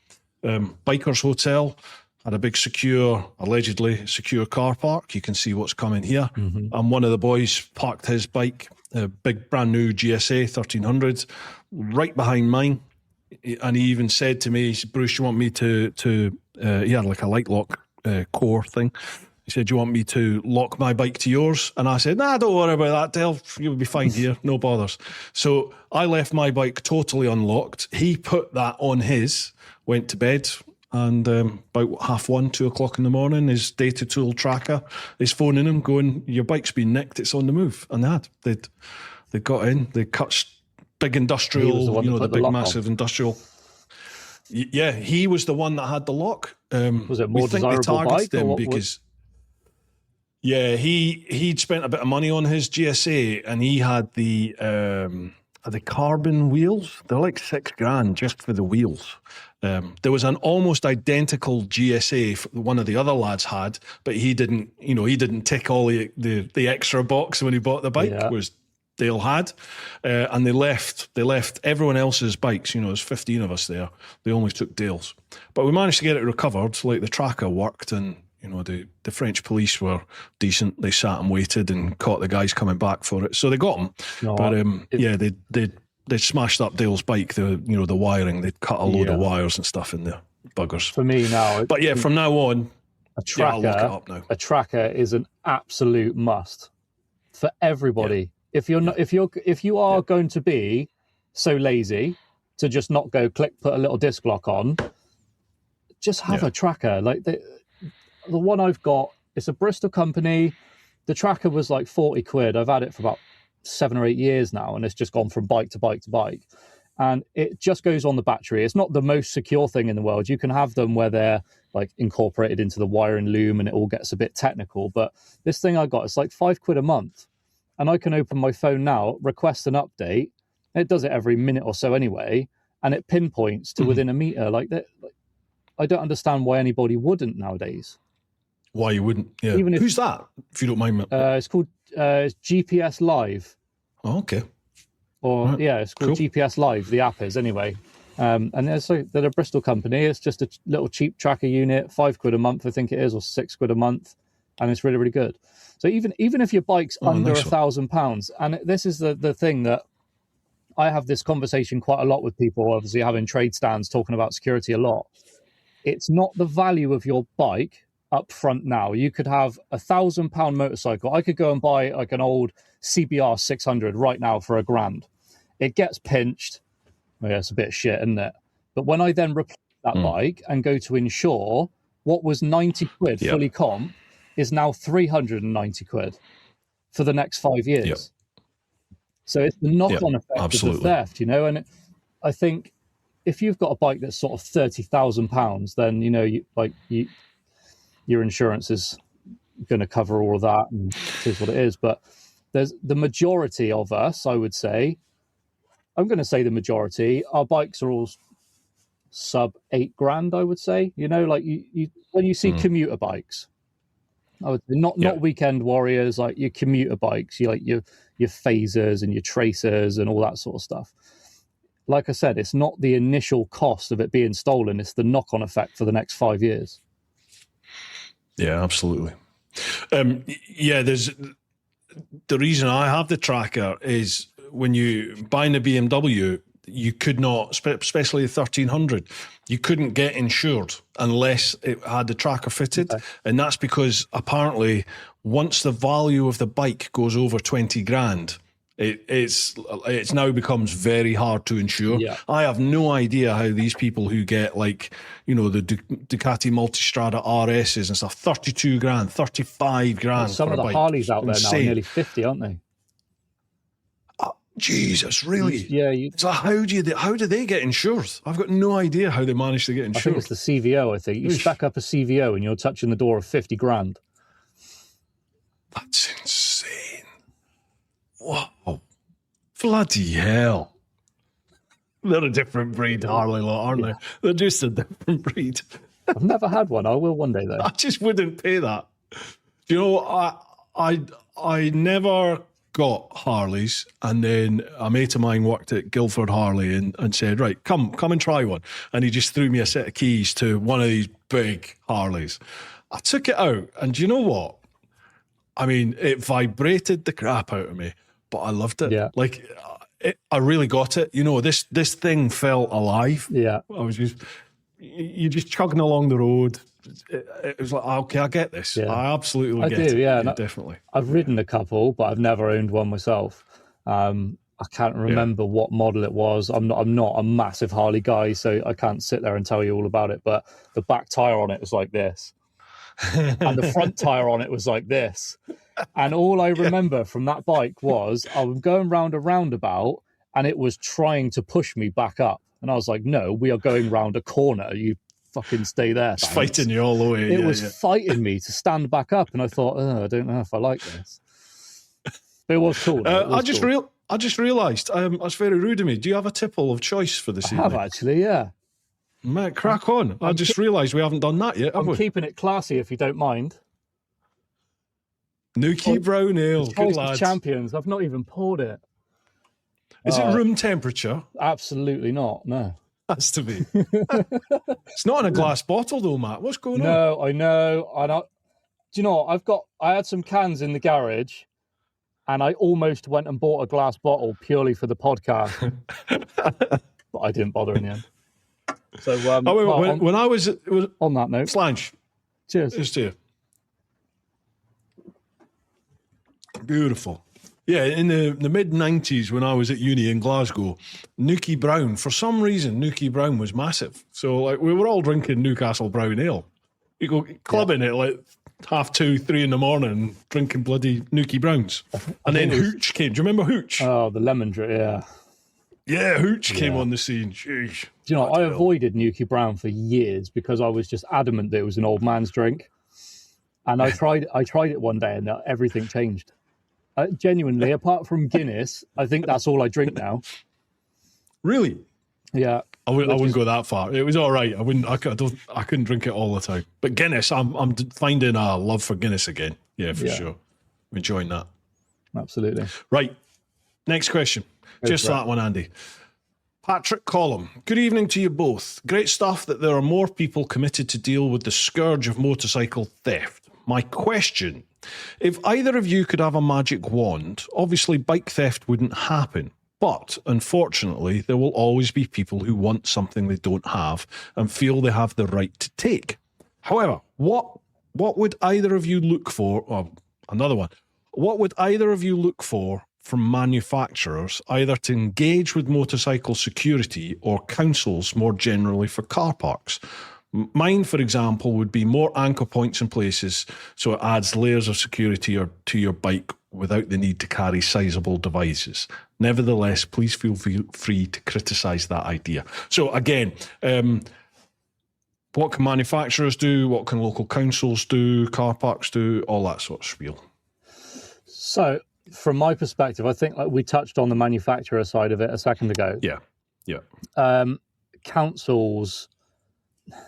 Bikers Hotel. Had a big allegedly secure car park. You can see what's coming here. Mm-hmm. And one of the boys parked his bike, a big brand new GSA 1300, right behind mine. And he even said to me, he said, Bruce, you want me to he had like a light lock core thing. He said, do you want me to lock my bike to yours? And I said, nah, don't worry about that, Dale. You'll be fine here. No bothers. So I left my bike totally unlocked. He put that on his, went to bed, and about 1:30, 2 o'clock in the morning, his data tool tracker is phoning him going, your bike's been nicked, it's on the move. And they got in, they cut big industrial, the big massive industrial. Yeah, he was the one that had the lock. Was it more desirable bike? Him because... Yeah, he'd spent a bit of money on his GSA, and he had the carbon wheels. They're like $6,000 just for the wheels. There was an almost identical GSA one of the other lads had, but he didn't tick all the extra box when he bought the bike, whereas Dale had. And they left everyone else's bikes. There's 15 of us there. They only took Dale's. But we managed to get it recovered. Like the tracker worked, and the French police were decent. They sat and waited and caught the guys coming back for it. So they got him. No, but they smashed up Dale's bike, the wiring. They'd cut a load of wires and stuff in there. Buggers. For me now. But from now on, I'll look it up now. A tracker is an absolute must for everybody. Yeah. If you are going to be so lazy to just not go click, put a little disc lock on, just have a tracker. Like the one I've got It's a Bristol company. The tracker was like 40 quid. I've had it for about 7 or 8 years now, and it's just gone from bike to bike to bike. And it just goes on the battery. It's not the most secure thing in the world. You can have them where they're like incorporated into the wiring loom and it all gets a bit technical. But this thing I got, it's like 5 quid a month. And I can open my phone now, request an update. It does it every minute or so anyway. And it pinpoints to within a meter. Like that. I don't understand why anybody wouldn't nowadays. Why you wouldn't? Yeah. Even if, who's that? If you don't mind me. It's called GPS Live. Oh, okay. Or right. Yeah, it's called Cool. GPS Live. The app is anyway. And they're a Bristol company. It's just a little cheap tracker unit, 5 quid a month, I think it is, or 6 quid a month, and it's really, really good. So even if your bike's under nice £1,000, and this is the thing that I have this conversation quite a lot with people, obviously having trade stands talking about security a lot. It's not the value of your bike up front now. You could have £1,000 motorcycle. I could go and buy like an old CBR 600 right now for £1,000. It gets pinched. Well, yeah, it's a bit shit, isn't it? But when I then replace that bike and go to insure, what was 90 quid fully comp is now 390 quid for the next 5 years. Yep. So it's the knock-on effect absolutely. of the theft, you know. And I think if you've got a bike that's sort of £30,000, then your insurance is going to cover all of that, and it is what it is. But there's the majority of us, I would say. I'm going to say the majority. Our bikes are all sub £8,000, I would say. You know, like you when you see commuter bikes, I would say not weekend warriors, like your commuter bikes, you like your phasers and your tracers and all that sort of stuff. Like I said, it's not the initial cost of it being stolen; it's the knock-on effect for the next 5 years. Yeah, absolutely. There's the reason I have the tracker is when you buying a BMW, you could not, especially the 1300, you couldn't get insured unless it had the tracker fitted. Okay. And that's because apparently once the value of the bike goes over 20 grand, it's now becomes very hard to insure. Yeah. I have no idea how these people who get like, you know, the Ducati Multistrada RSs and stuff, 32 grand, 35 grand. Some of the bike. Harleys out there now are nearly 50, aren't they? Jesus, really? Yeah. So how do they get insured? I've got no idea how they manage to get insured. I think it's the CVO. I think you stack up a CVO and you're touching the door of 50 grand. That's insane. Wow, bloody hell! They're a different breed, Harley lot, aren't they? They're just a different breed. I've never had one. I will one day though. I just wouldn't pay that. You know, I never got Harleys, and then a mate of mine worked at Guildford Harley and said, right, come and try one. And he just threw me a set of keys to one of these big Harleys. I took it out, and do you know what? I mean, it vibrated the crap out of me, but I loved it. Yeah. Like, I really got it. You know, this thing felt alive. Yeah. You're just chugging along the road. It was like, okay, I get this. Yeah. I absolutely get it. Yeah, definitely. I've ridden a couple, but I've never owned one myself. I can't remember what model it was. I'm not a massive Harley guy, so I can't sit there and tell you all about it. But the back tire on it was like this, and the front tire on it was like this. And all I remember from that bike was I was going round a roundabout, and it was trying to push me back up. And I was like, "No, we are going round a corner. You fucking stay there." It's fighting you all the way. It was fighting me to stand back up, and I thought, I don't know if I like this. But it was cool. I just realised that's very rude of me. Do you have a tipple of choice for this evening? I have actually, yeah. Mate, crack on. I just realised we haven't done that yet, have we? I'm keeping it classy, if you don't mind. Nuki Brown Ale, good lad. Champions. I've not even poured it. Is it room temperature? Absolutely not. No. Has to be. It's not in a glass bottle though, Matt. What's going on? No, I know. Do you know what? I had some cans in the garage, and I almost went and bought a glass bottle purely for the podcast, but I didn't bother in the end. So when I was on that note, Slange. Cheers. Cheers to you. Beautiful. Yeah, in the mid-90s when I was at uni in Glasgow, Nuki Brown, for some reason, Nuki Brown was massive. So like we were all drinking Newcastle Brown Ale. You go clubbing it like 2:30, 3 in the morning drinking bloody Nuki Browns. And then Hooch came. Do you remember Hooch? Oh, the lemon drip, yeah. Yeah, Hooch came on the scene. Jeez. Do you know, I avoided Nuki Brown for years because I was just adamant that it was an old man's drink. And I tried it one day and everything changed. Genuinely, apart from Guinness, I think that's all I drink now. Really? Yeah. I wouldn't go that far. It was all right. I couldn't drink it all the time. But Guinness, I'm finding a love for Guinness again. Yeah, for sure. I'm enjoying that. Absolutely. Right. Next question. Just that one, Andy. Patrick Collum. Good evening to you both. Great stuff that there are more people committed to deal with the scourge of motorcycle theft. My question, if either of you could have a magic wand, obviously bike theft wouldn't happen. But unfortunately, there will always be people who want something they don't have and feel they have the right to take. However, what would either of you look for? Oh, another one. What would either of you look for from manufacturers, either to engage with motorcycle security or councils more generally for car parks? Mine, for example, would be more anchor points in places so it adds layers of security to your bike without the need to carry sizable devices. Nevertheless, please feel free to criticise that idea. So again, what can manufacturers do? What can local councils do? Car parks do? All that sort of spiel. So from my perspective, I think we touched on the manufacturer side of it a second ago. Yeah. Councils,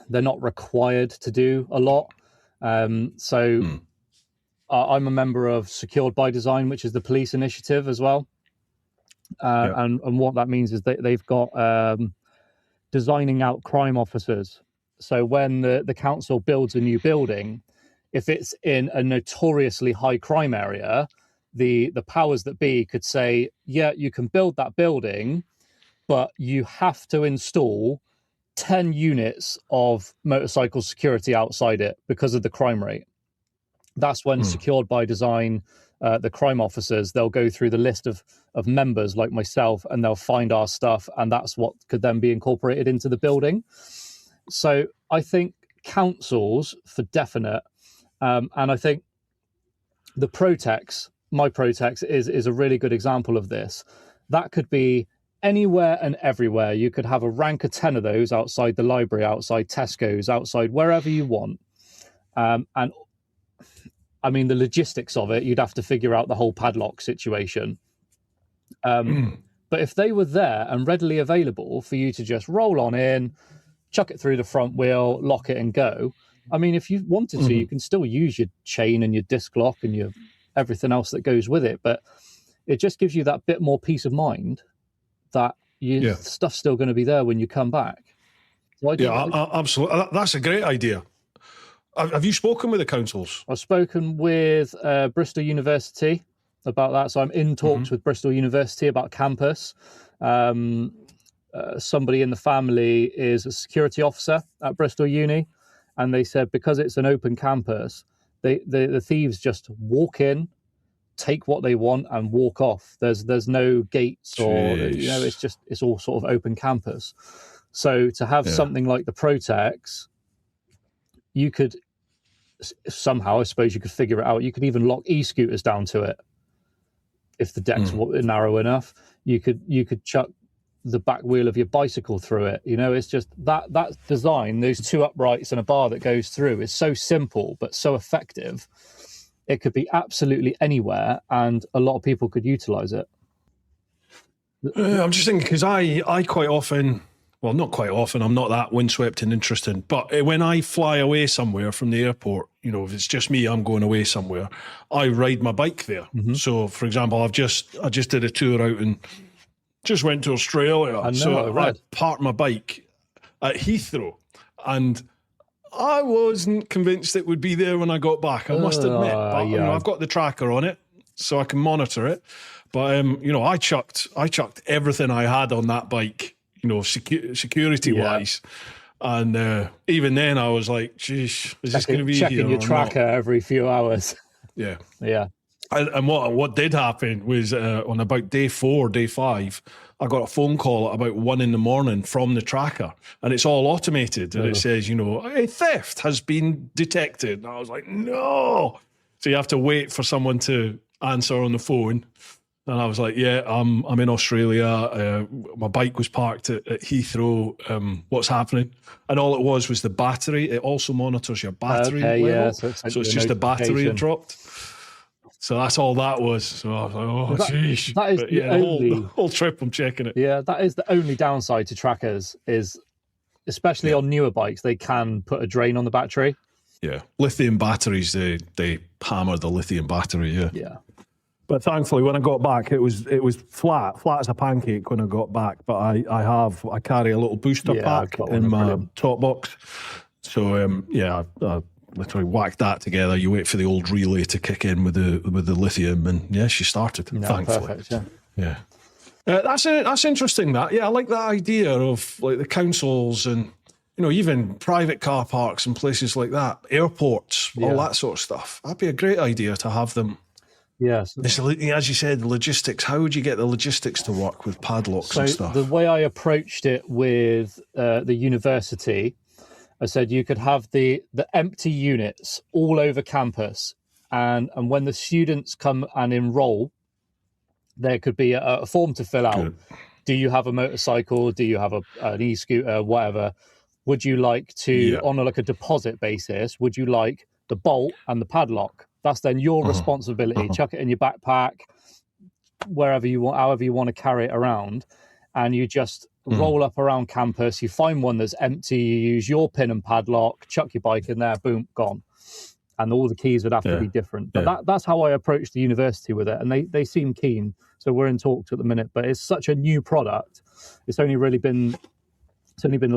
they're not required to do a lot. I'm a member of Secured by Design, which is the police initiative as well. And what that means is they've got designing out crime officers. So when the council builds a new building, if it's in a notoriously high crime area, the powers that be could say, yeah, you can build that building, but you have to install 10 units of motorcycle security outside it because of the crime rate. That's when Secured by Design, the crime officers, they'll go through the list of members like myself and they'll find our stuff, and that's what could then be incorporated into the building. So I think councils for definite, and I think the Protex, my Protex is a really good example of this. That could be anywhere and everywhere. You could have a rank of 10 of those outside the library, outside Tesco's, outside wherever you want. And I mean, the logistics of it, you'd have to figure out the whole padlock situation. But if they were there and readily available for you to just roll on in, chuck it through the front wheel, lock it and go. I mean, if you wanted to, you can still use your chain and your disc lock and your everything else that goes with it. But it just gives you that bit more peace of mind that your stuff's still going to be there when you come back. So absolutely. That's a great idea. Have you spoken with the councils? I've spoken with Bristol University about that. So I'm in talks with Bristol University about campus. Somebody in the family is a security officer at Bristol Uni. And they said because it's an open campus, the thieves just walk in, take what they want and walk off. There's no gates or, it's all sort of open campus. So to have something like the Protex, you could somehow, I suppose you could figure it out. You could even lock e-scooters down to it. If the deck's narrow enough, you could chuck the back wheel of your bicycle through it. It's just that design, those two uprights and a bar that goes through is so simple, but so effective. It could be absolutely anywhere and a lot of people could utilize it. I'm just thinking, because I quite often, well, not quite often, I'm not that windswept and interested, but when I fly away somewhere from the airport, if it's just me, I'm going away somewhere, I ride my bike there. So, for example, I just did a tour out and just went to Australia. I parked my bike at Heathrow and I wasn't convinced it would be there when I got back, I must admit. But, I've got the tracker on it, so I can monitor it. But, I chucked everything I had on that bike, security-wise. And even then I was like, geez, is this going to be checking here your tracker every few hours. Yeah. Yeah. And what did happen was on about day 4, day 5, I got a phone call at about 1 a.m. from the tracker, and it's all automated, and it says, a theft has been detected. And I was like, no. So you have to wait for someone to answer on the phone. And I was like, yeah, I'm in Australia. My bike was parked at Heathrow. What's happening? And all it was the battery. It also monitors your battery level. Yeah, so it's just the battery had dropped. So that's all that was. So I was like, oh, jeez. That is the whole trip I'm checking it. Yeah, that is the only downside to trackers is, especially on newer bikes, they can put a drain on the battery. Yeah. Lithium batteries, they hammer the lithium battery, yeah. Yeah. But thankfully, when I got back, it was flat as a pancake when I got back. But I carry a little booster pack in my top box. So I literally whacked that together. You wait for the old relay to kick in with the lithium, and she started. Thankfully, perfect, yeah. That's interesting. That I like that idea of like the councils and even private car parks and places like that, airports, all that sort of stuff. That'd be a great idea to have them. Yes. As you said, logistics. How would you get the logistics to work with padlocks and stuff? The way I approached it with the university, I said you could have the empty units all over campus, and when the students come and enroll, there could be a form to fill out. Good. Do you have a motorcycle? Do you have an e-scooter? Whatever. Would you like to, on a deposit basis, would you like the bolt and the padlock? That's then your responsibility. Chuck it in your backpack, wherever you want, however you want to carry it around. And you just roll up around campus. You find one that's empty. You use your pin and padlock, chuck your bike in there, boom, gone. And all the keys would have to be different. But that's how I approached the university with it. And they seem keen. So we're in talks at the minute. But it's such a new product. It's only been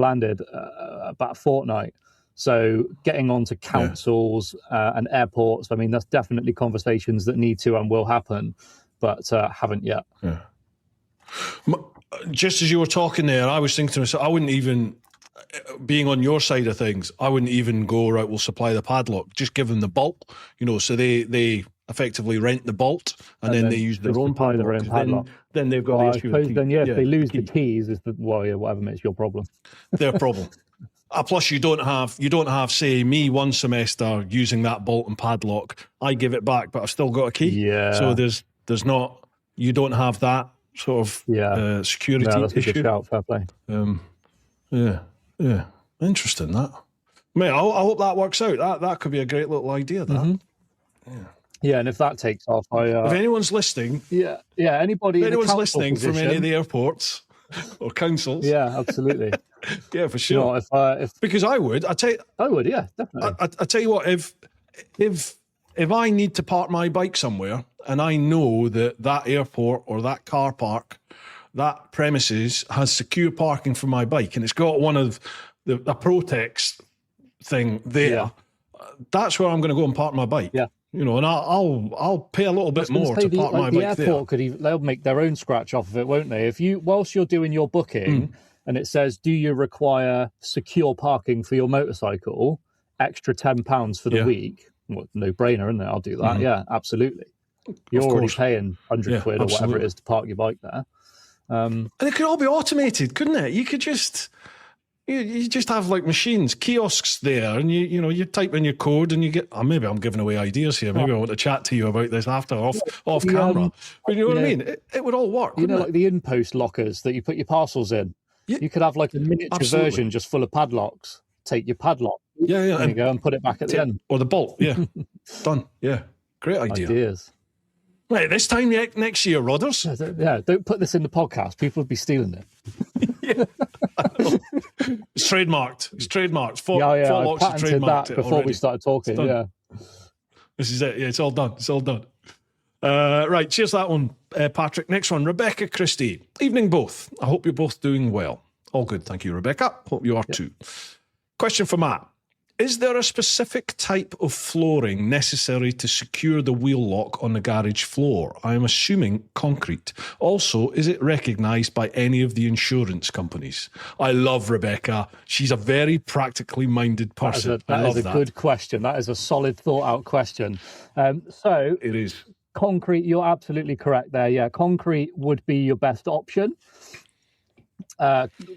landed about a fortnight. So getting onto councils and airports, I mean, that's definitely conversations that need to and will happen, but haven't yet. Yeah. Just as you were talking there, I was thinking to myself, I wouldn't even, being on your side of things, I wouldn't even go, right, we'll supply the padlock, just give them the bolt, so they effectively rent the bolt and then they use their own padlock. Then they've got the issue. If they lose the keys, whatever, it's your problem. Their problem. Plus, you don't have, say, me one semester using that bolt and padlock. I give it back, but I've still got a key. Yeah. So there's not. You don't have that sort of security that's issue. A good shout, fair play. Yeah. Interesting that. Mate, I hope that works out. That could be a great little idea. That. Yeah, and if that takes off, if anyone's listening, anybody. If anyone's listening from any of the airports or councils, absolutely. Yeah, for sure. If because I would, I would, yeah, definitely. I tell you what, if I need to park my bike somewhere and I know that airport or that car park, that premises has secure parking for my bike and it's got one of the Protex thing there, that's where I'm going to go and park my bike. Yeah. And I'll pay a little bit more to park my bike there. They'll make their own scratch off of it, won't they? If whilst you're doing your booking and it says, do you require secure parking for your motorcycle, extra £10 for the week? Well, no brainer, isn't it? I'll do that. Yeah, absolutely. You're already paying 100 quid or whatever it is to park your bike there. And it could all be automated, couldn't it? You could just you just have like machines, kiosks there, and you type in your code and you get. Maybe I'm giving away ideas here. Maybe I want to chat to you about this after off camera. But you know what I mean? It would all work. Like the in-post lockers that you put your parcels in. Yeah. You could have like a miniature version just full of padlocks. Take your padlock. Yeah. And you go and put it back at the end. Or the bolt. Yeah. Done. Yeah. Great idea. Ideas. Right, this time next year, Rodders. Yeah, don't put this in the podcast. People would be stealing it. It's trademarked. Fortlox has trademarked that before we started talking. Yeah. This is it. Yeah, it's all done. Right, cheers that one, Patrick. Next one, Rebecca Christie. Evening both. I hope you're both doing well. All good, thank you, Rebecca. Hope you are too. Question for Matt. Is there a specific type of flooring necessary to secure the wheel lock on the garage floor? I am assuming concrete. Also, is it recognised by any of the insurance companies? I love Rebecca. She's a very practically minded person. That is a good question. That is a solid, thought-out question. So it is. concrete, you're absolutely correct there. Yeah, concrete would be your best option.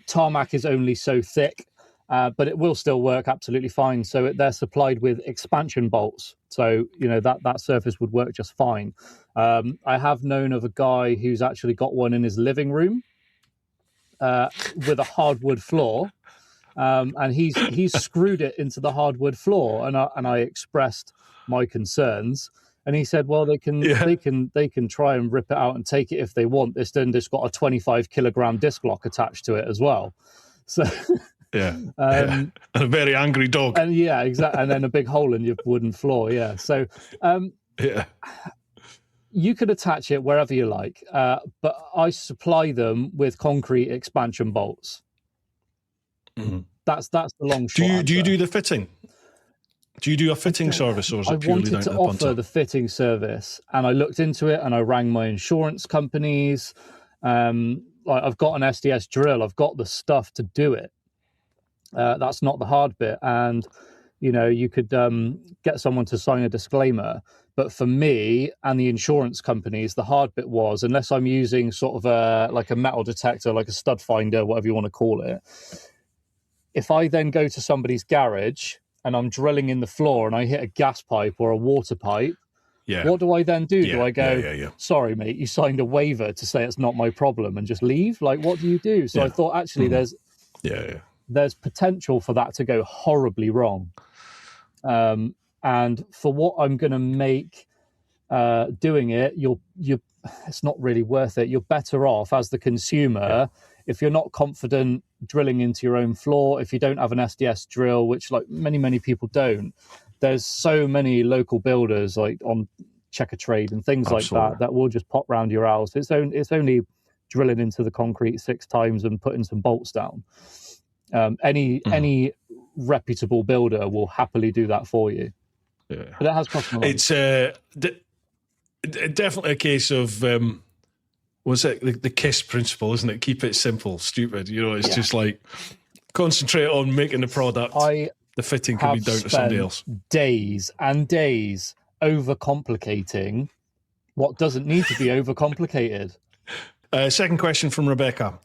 Tarmac is only so thick, but it will still work absolutely fine. So they're supplied with expansion bolts. So, that surface would work just fine. I have known of a guy who's actually got one in his living room with a hardwood floor. And he's screwed it into the hardwood floor, and I expressed my concerns, and he said, "Well, they can try and rip it out and take it if they want. This then just got a 25 kilogram disc lock attached to it as well." So and a very angry dog, and exactly, and then a big hole in your wooden floor. Yeah, so you could attach it wherever you like, but I supply them with concrete expansion bolts. Mm-hmm. That's the long shot. Do you do the fitting? Do you do a fitting service, or is it purely down to the punter? I wanted to offer the fitting service, and I looked into it, and I rang my insurance companies. I've got an SDS drill. I've got the stuff to do it. That's not the hard bit, and you could get someone to sign a disclaimer. But for me and the insurance companies, the hard bit was, unless I'm using sort of a metal detector, like a stud finder, whatever you want to call it. If I then go to somebody's garage and I'm drilling in the floor and I hit a gas pipe or a water pipe, what do I then do? Do I go, sorry, mate, you signed a waiver to say it's not my problem and just leave? Like, what do you do? So I thought, actually, there's potential for that to go horribly wrong. And for what I'm going to make doing it, it's not really worth it. You're better off as the consumer if you're not confident drilling into your own floor, if you don't have an SDS drill, which like many people don't. There's so many local builders like on Checker Trade and things like that will just pop round your house. It's only drilling into the concrete 6 times and putting some bolts down. Any reputable builder will happily do that for you. Yeah. But it has cost me. It's definitely a case of what's it, the KISS principle, isn't it? Keep it simple, stupid. It's just like concentrate on making the product. The fitting can be down to somebody else. Days and days overcomplicating what doesn't need to be overcomplicated. Second question from Rebecca.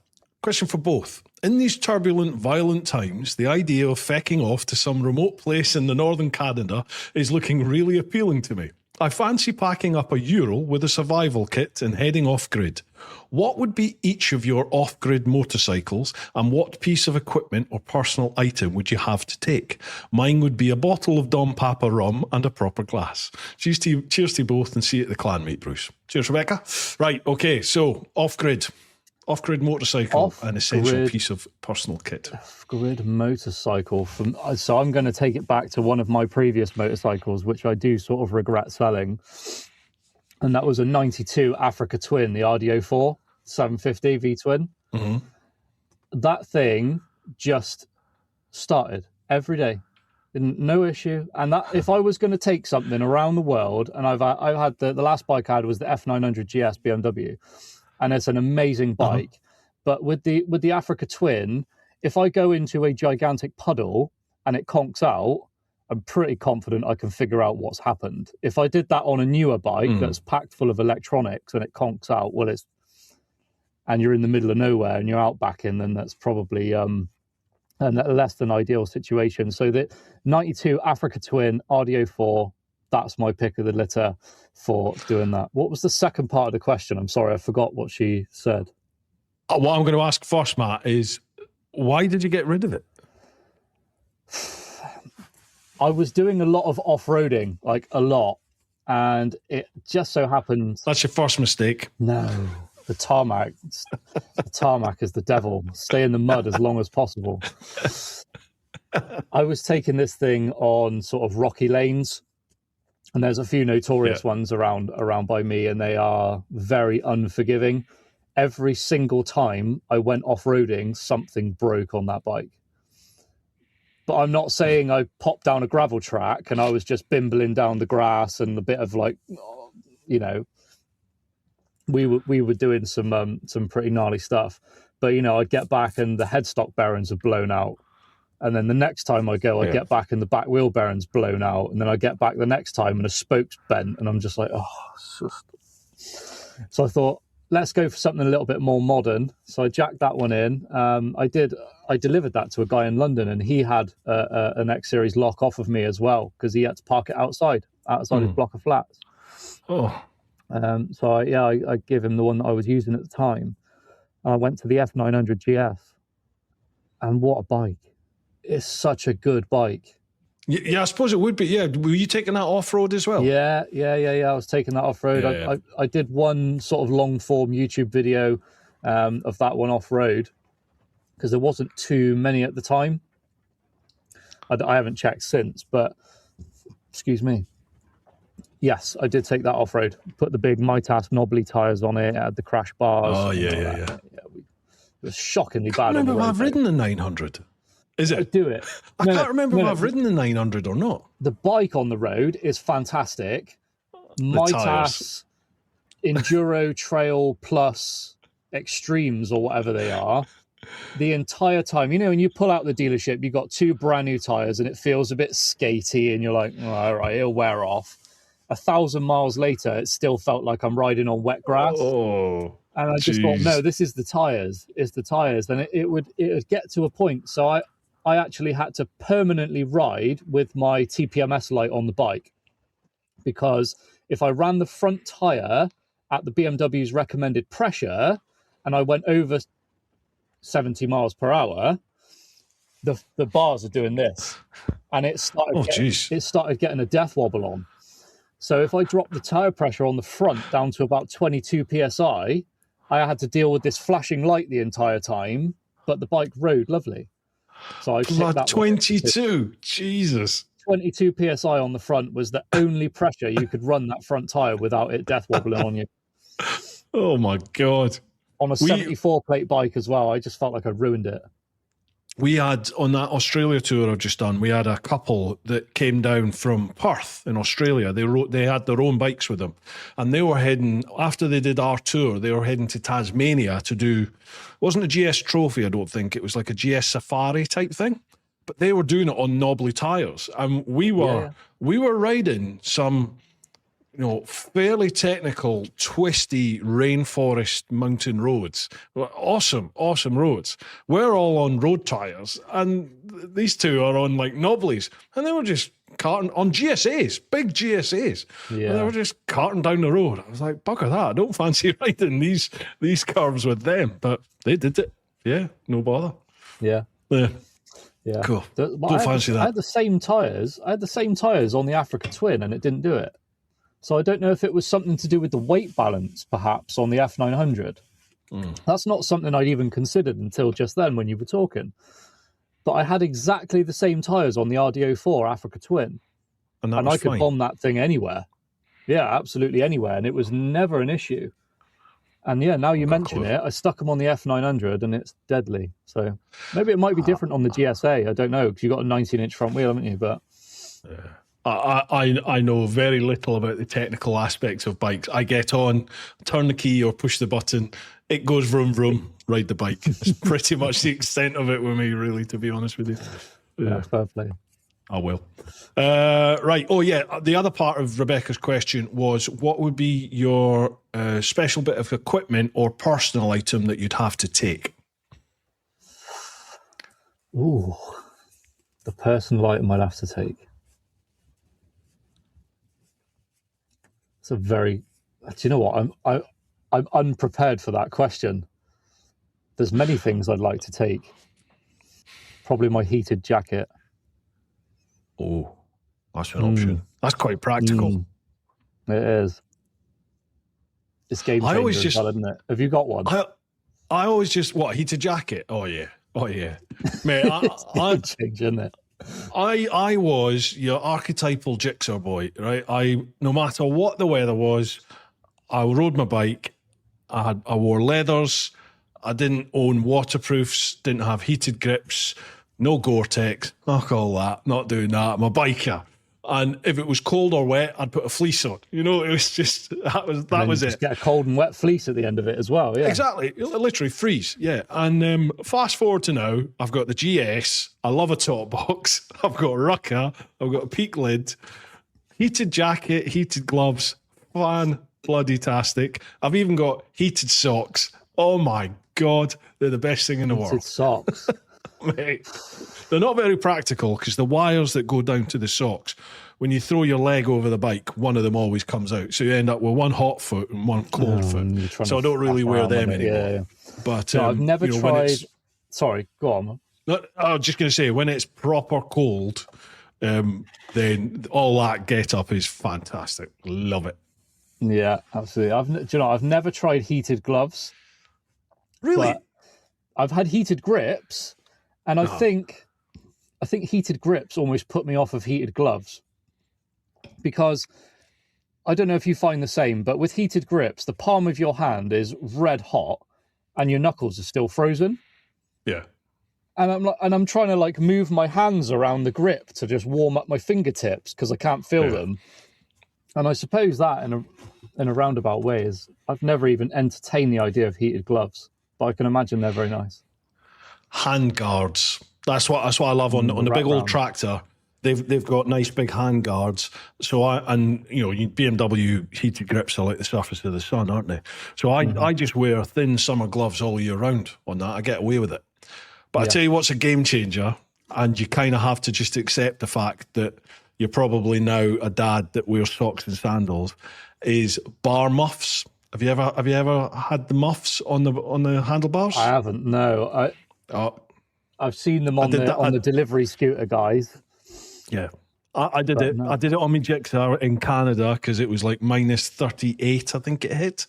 Question for both. In these turbulent, violent times, the idea of fecking off to some remote place in the northern Canada is looking really appealing to me. I fancy packing up a Ural with a survival kit and heading off-grid. What would be each of your off-grid motorcycles, and what piece of equipment or personal item would you have to take? Mine would be a bottle of Dom Papa rum and a proper glass. Cheers to you both, and see you at the clan, mate, Bruce. Cheers, Rebecca. Right, okay, so off-grid. Off-grid motorcycle, an essential piece of personal kit. Off-grid motorcycle. So I'm going to take it back to one of my previous motorcycles, which I do sort of regret selling. And that was a 92 Africa Twin, the RDO4 750 V-twin. Mm-hmm. That thing just started every day. No issue. And that if I was going to take something around the world, and I've had the last bike I had was the F900 GS BMW. And it's an amazing bike. But with the Africa Twin, if I go into a gigantic puddle and it conks out, I'm pretty confident I can figure out what's happened. If I did that on a newer bike that's packed full of electronics and it conks out, and you're in the middle of nowhere and you're out backing, then that's probably a less than ideal situation. So the 92 Africa Twin RDO4, that's my pick of the litter for doing that. What was the second part of the question? I'm sorry, I forgot what she said. What I'm going to ask first, Matt, is why did you get rid of it? I was doing a lot of off-roading, like a lot, and it just so happened... That's your first mistake. No, the tarmac. The tarmac is the devil. Stay in the mud as long as possible. I was taking this thing on sort of rocky lanes, and there's a few notorious ones around by me, and they are very unforgiving. Every single time I went off-roading, something broke on that bike. But I'm not saying I popped down a gravel track and I was just bimbling down the grass and a bit of we were doing some pretty gnarly stuff. But, I'd get back and the headstock bearings are blown out. And then the next time I go, I get back and the back wheel bearing's blown out. And then I get back the next time and a spoke's bent. And I'm just like, So I thought, let's go for something a little bit more modern. So I jacked that one in. I delivered that to a guy in London, and he had an X-Series lock off of me as well, because he had to park it outside his block of flats. So I gave him the one that I was using at the time. I went to the F900 GS, and what a bike. It's such a good bike. Yeah, I suppose it would be. Yeah, were you taking that off-road as well? Yeah. I was taking that off-road. I did one sort of long-form YouTube video of that one off-road, because there wasn't too many at the time. I haven't checked since, but excuse me. Yes, I did take that off-road. Put the big Mitas knobbly tyres on it, had the crash bars. Oh, yeah. It was shockingly bad. I can't remember if I've ridden the 900. Is it? Do it. I can't remember if I've ridden the 900 or not. The bike on the road is fantastic. Mitas Enduro Trail Plus Extremes, or whatever they are. The entire time, when you pull out the dealership, you got 2 brand new tyres and it feels a bit skatey, and you're like, all right, it'll wear off. 1,000 miles later, it still felt like I'm riding on wet grass. Oh, and I just thought, no, this is the tyres. It's the tyres. Then it would get to a point. So I actually had to permanently ride with my TPMS light on the bike, because if I ran the front tyre at the BMW's recommended pressure and I went over 70 miles per hour, the bars are doing this, and it started getting a death wobble on. So if I dropped the tyre pressure on the front down to about 22 psi, I had to deal with this flashing light the entire time, but the bike rode lovely. So I picked that 22, Jesus. 22 psi on the front was the only pressure you could run that front tyre without it death wobbling on you. Oh my God. On a 74 plate bike as well, I just felt like I ruined it. We had, on that Australia tour I've just done, we had a couple that came down from Perth in Australia. They had their own bikes with them, and they were heading, after they did our tour, they were heading to Tasmania to do, it wasn't a GS Trophy, I don't think, it was like a GS Safari type thing, but they were doing it on knobbly tyres, and we were riding some, fairly technical, twisty rainforest mountain roads. Awesome roads. We're all on road tyres, and these two are on like knobblies, and they were just carting on GSAs, big GSAs. Yeah. And they were just carting down the road. I was like, bugger that. I don't fancy riding these curves with them, but they did it. Yeah, no bother. Yeah. Cool. Don't fancy that. I had the same tyres. On the Africa Twin, and it didn't do it. So I don't know if it was something to do with the weight balance, perhaps, on the F900. That's not something I'd even considered until just then when you were talking. But I had exactly the same tyres on the RDO4 Africa Twin. And I could bomb that thing anywhere. Yeah, absolutely anywhere. And it was never an issue. And yeah, now you mention it, I stuck them on the F900 and it's deadly. So maybe it might be different on the GSA. I don't know, because you've got a 19-inch front wheel, haven't you? But I know very little about the technical aspects of bikes. I get on, turn the key or push the button, it goes vroom vroom, ride the bike. It's pretty much the extent of it with me, really, to be honest with you. Yeah, fair play. I will. Right. Oh, yeah. The other part of Rebecca's question was, what would be your special bit of equipment or personal item that you'd have to take? Ooh, the personal item I'd have to take. It's a very. Do you know what? I'm unprepared for that question. There's many things I'd like to take. Probably my heated jacket. Oh, that's an option. That's quite practical. It is. It's game changer as well, isn't it? Have you got one? I always just, what, heated jacket? Oh, yeah. Mate, it's game changer, isn't it? I was your archetypal jigsaw boy, right? No matter what the weather was, I rode my bike. I wore leathers. I didn't own waterproofs, didn't have heated grips, no Gore-Tex, knock all that, not doing that. I'm a biker. And if it was cold or wet, I'd put a fleece on. You know, it was just that was just it. get a cold and wet fleece at the end of it as well. Yeah, Exactly, literally freeze. Yeah, and fast forward to now, I've got the GS. I love a top box. I've got a rucker. I've got a peak lid, heated jacket, heated gloves. Fan bloody tastic. I've even got heated socks. Oh my God, they're the best thing in the heated world. socks. Mate, they're not very practical because the wires that go down to the socks, when you throw your leg over the bike, one of them always comes out. So you end up with one hot foot and one cold foot. So I don't really wear them anymore. Yeah. But No, I've never tried. Sorry, go on. No, I was just going to say, when it's proper cold, then all that get up is fantastic. Love it. Yeah, absolutely. I've never tried heated gloves. Really? But I've had heated grips, and I think heated grips almost put me off of heated gloves, because I don't know if you find the same, but with heated grips, the palm of your hand is red hot, and your knuckles are still frozen. Yeah. And I'm trying to like move my hands around the grip to just warm up my fingertips because I can't feel them. And I suppose that in a roundabout way is I've never even entertained the idea of heated gloves, but I can imagine they're very nice. Hand guards. That's what I love on the big old tractor. They've got nice big hand guards. So BMW heated grips are like the surface of the sun, aren't they? So I just wear thin summer gloves all year round on that. I get away with it. But I tell you what's a game changer, and you kind of have to just accept the fact that you're probably now a dad that wears socks and sandals, is bar muffs. Have you ever had the muffs on the handlebars? I haven't. No, I've seen them on the delivery scooter guys. Yeah, I did it. No. I did it on my Gixxer in Canada because it was like minus 38, I think it hit,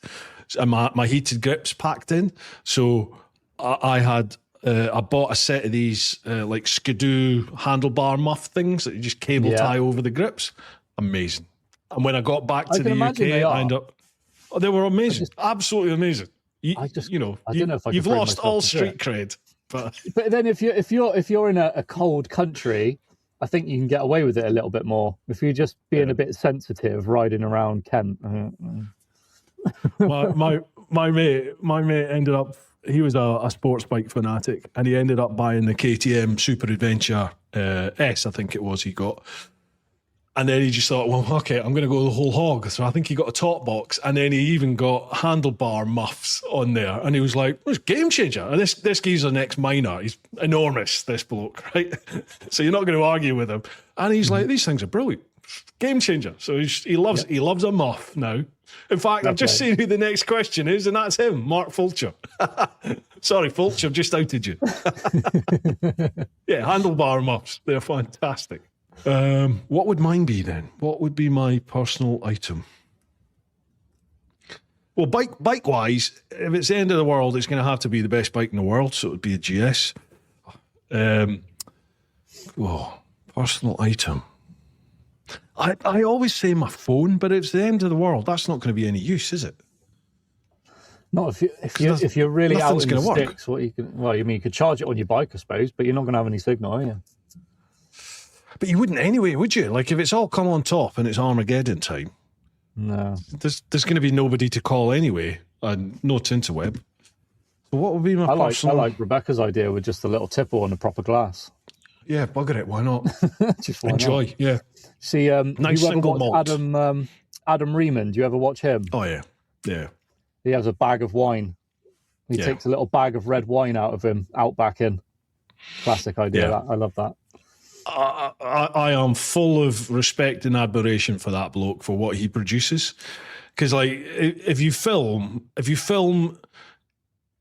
and my heated grips packed in. So I had. I bought a set of these like Skidoo handlebar muff things that you just cable tie over the grips. Amazing. And when I got back to the UK, I ended up. Oh, they were amazing. Absolutely amazing. I don't know if you've lost all street cred. But then if you're in a cold country, I think you can get away with it a little bit more. If you're just being a bit sensitive riding around Kent. my mate ended up. He was a sports bike fanatic, and he ended up buying the KTM Super Adventure S, I think it was, he got. And then he just thought, well, okay, I'm going to go the whole hog. So I think he got a top box, and then he even got handlebar muffs on there. And he was like, well, it's a game changer. And this geezer's an ex-miner. He's enormous, this bloke, right? So you're not going to argue with him. And he's like, these things are brilliant. Game changer. So he loves a muff now. In fact, I've just seen who the next question is, and that's him, Mark Fulcher. Sorry, Fulcher, I've just outed you. Yeah, handlebar muffs. They're fantastic. What would mine be then? What would be my personal item? Well, bike-wise, if it's the end of the world, it's going to have to be the best bike in the world, so it would be a GS. Personal item. I always say my phone, but it's the end of the world. That's not going to be any use, is it? Not if you're really out in the sticks. You could charge it on your bike, I suppose, but you're not going to have any signal, are you? But you wouldn't anyway, would you? Like if it's all come on top and it's Armageddon time. No, there's going to be nobody to call anyway, and no Tinterweb. So what would be my personal? I like Rebecca's idea with just a little tipple on the proper glass. Yeah, bugger it. Why not? Just why enjoy. Not? Yeah. See, nice you single malt. Adam Riemann. Do you ever watch him? Oh yeah, yeah. He has a bag of wine. He takes a little bag of red wine out of him, outbacking. Classic idea. Yeah. I love that. I am full of respect and admiration for that bloke for what he produces, because like if you film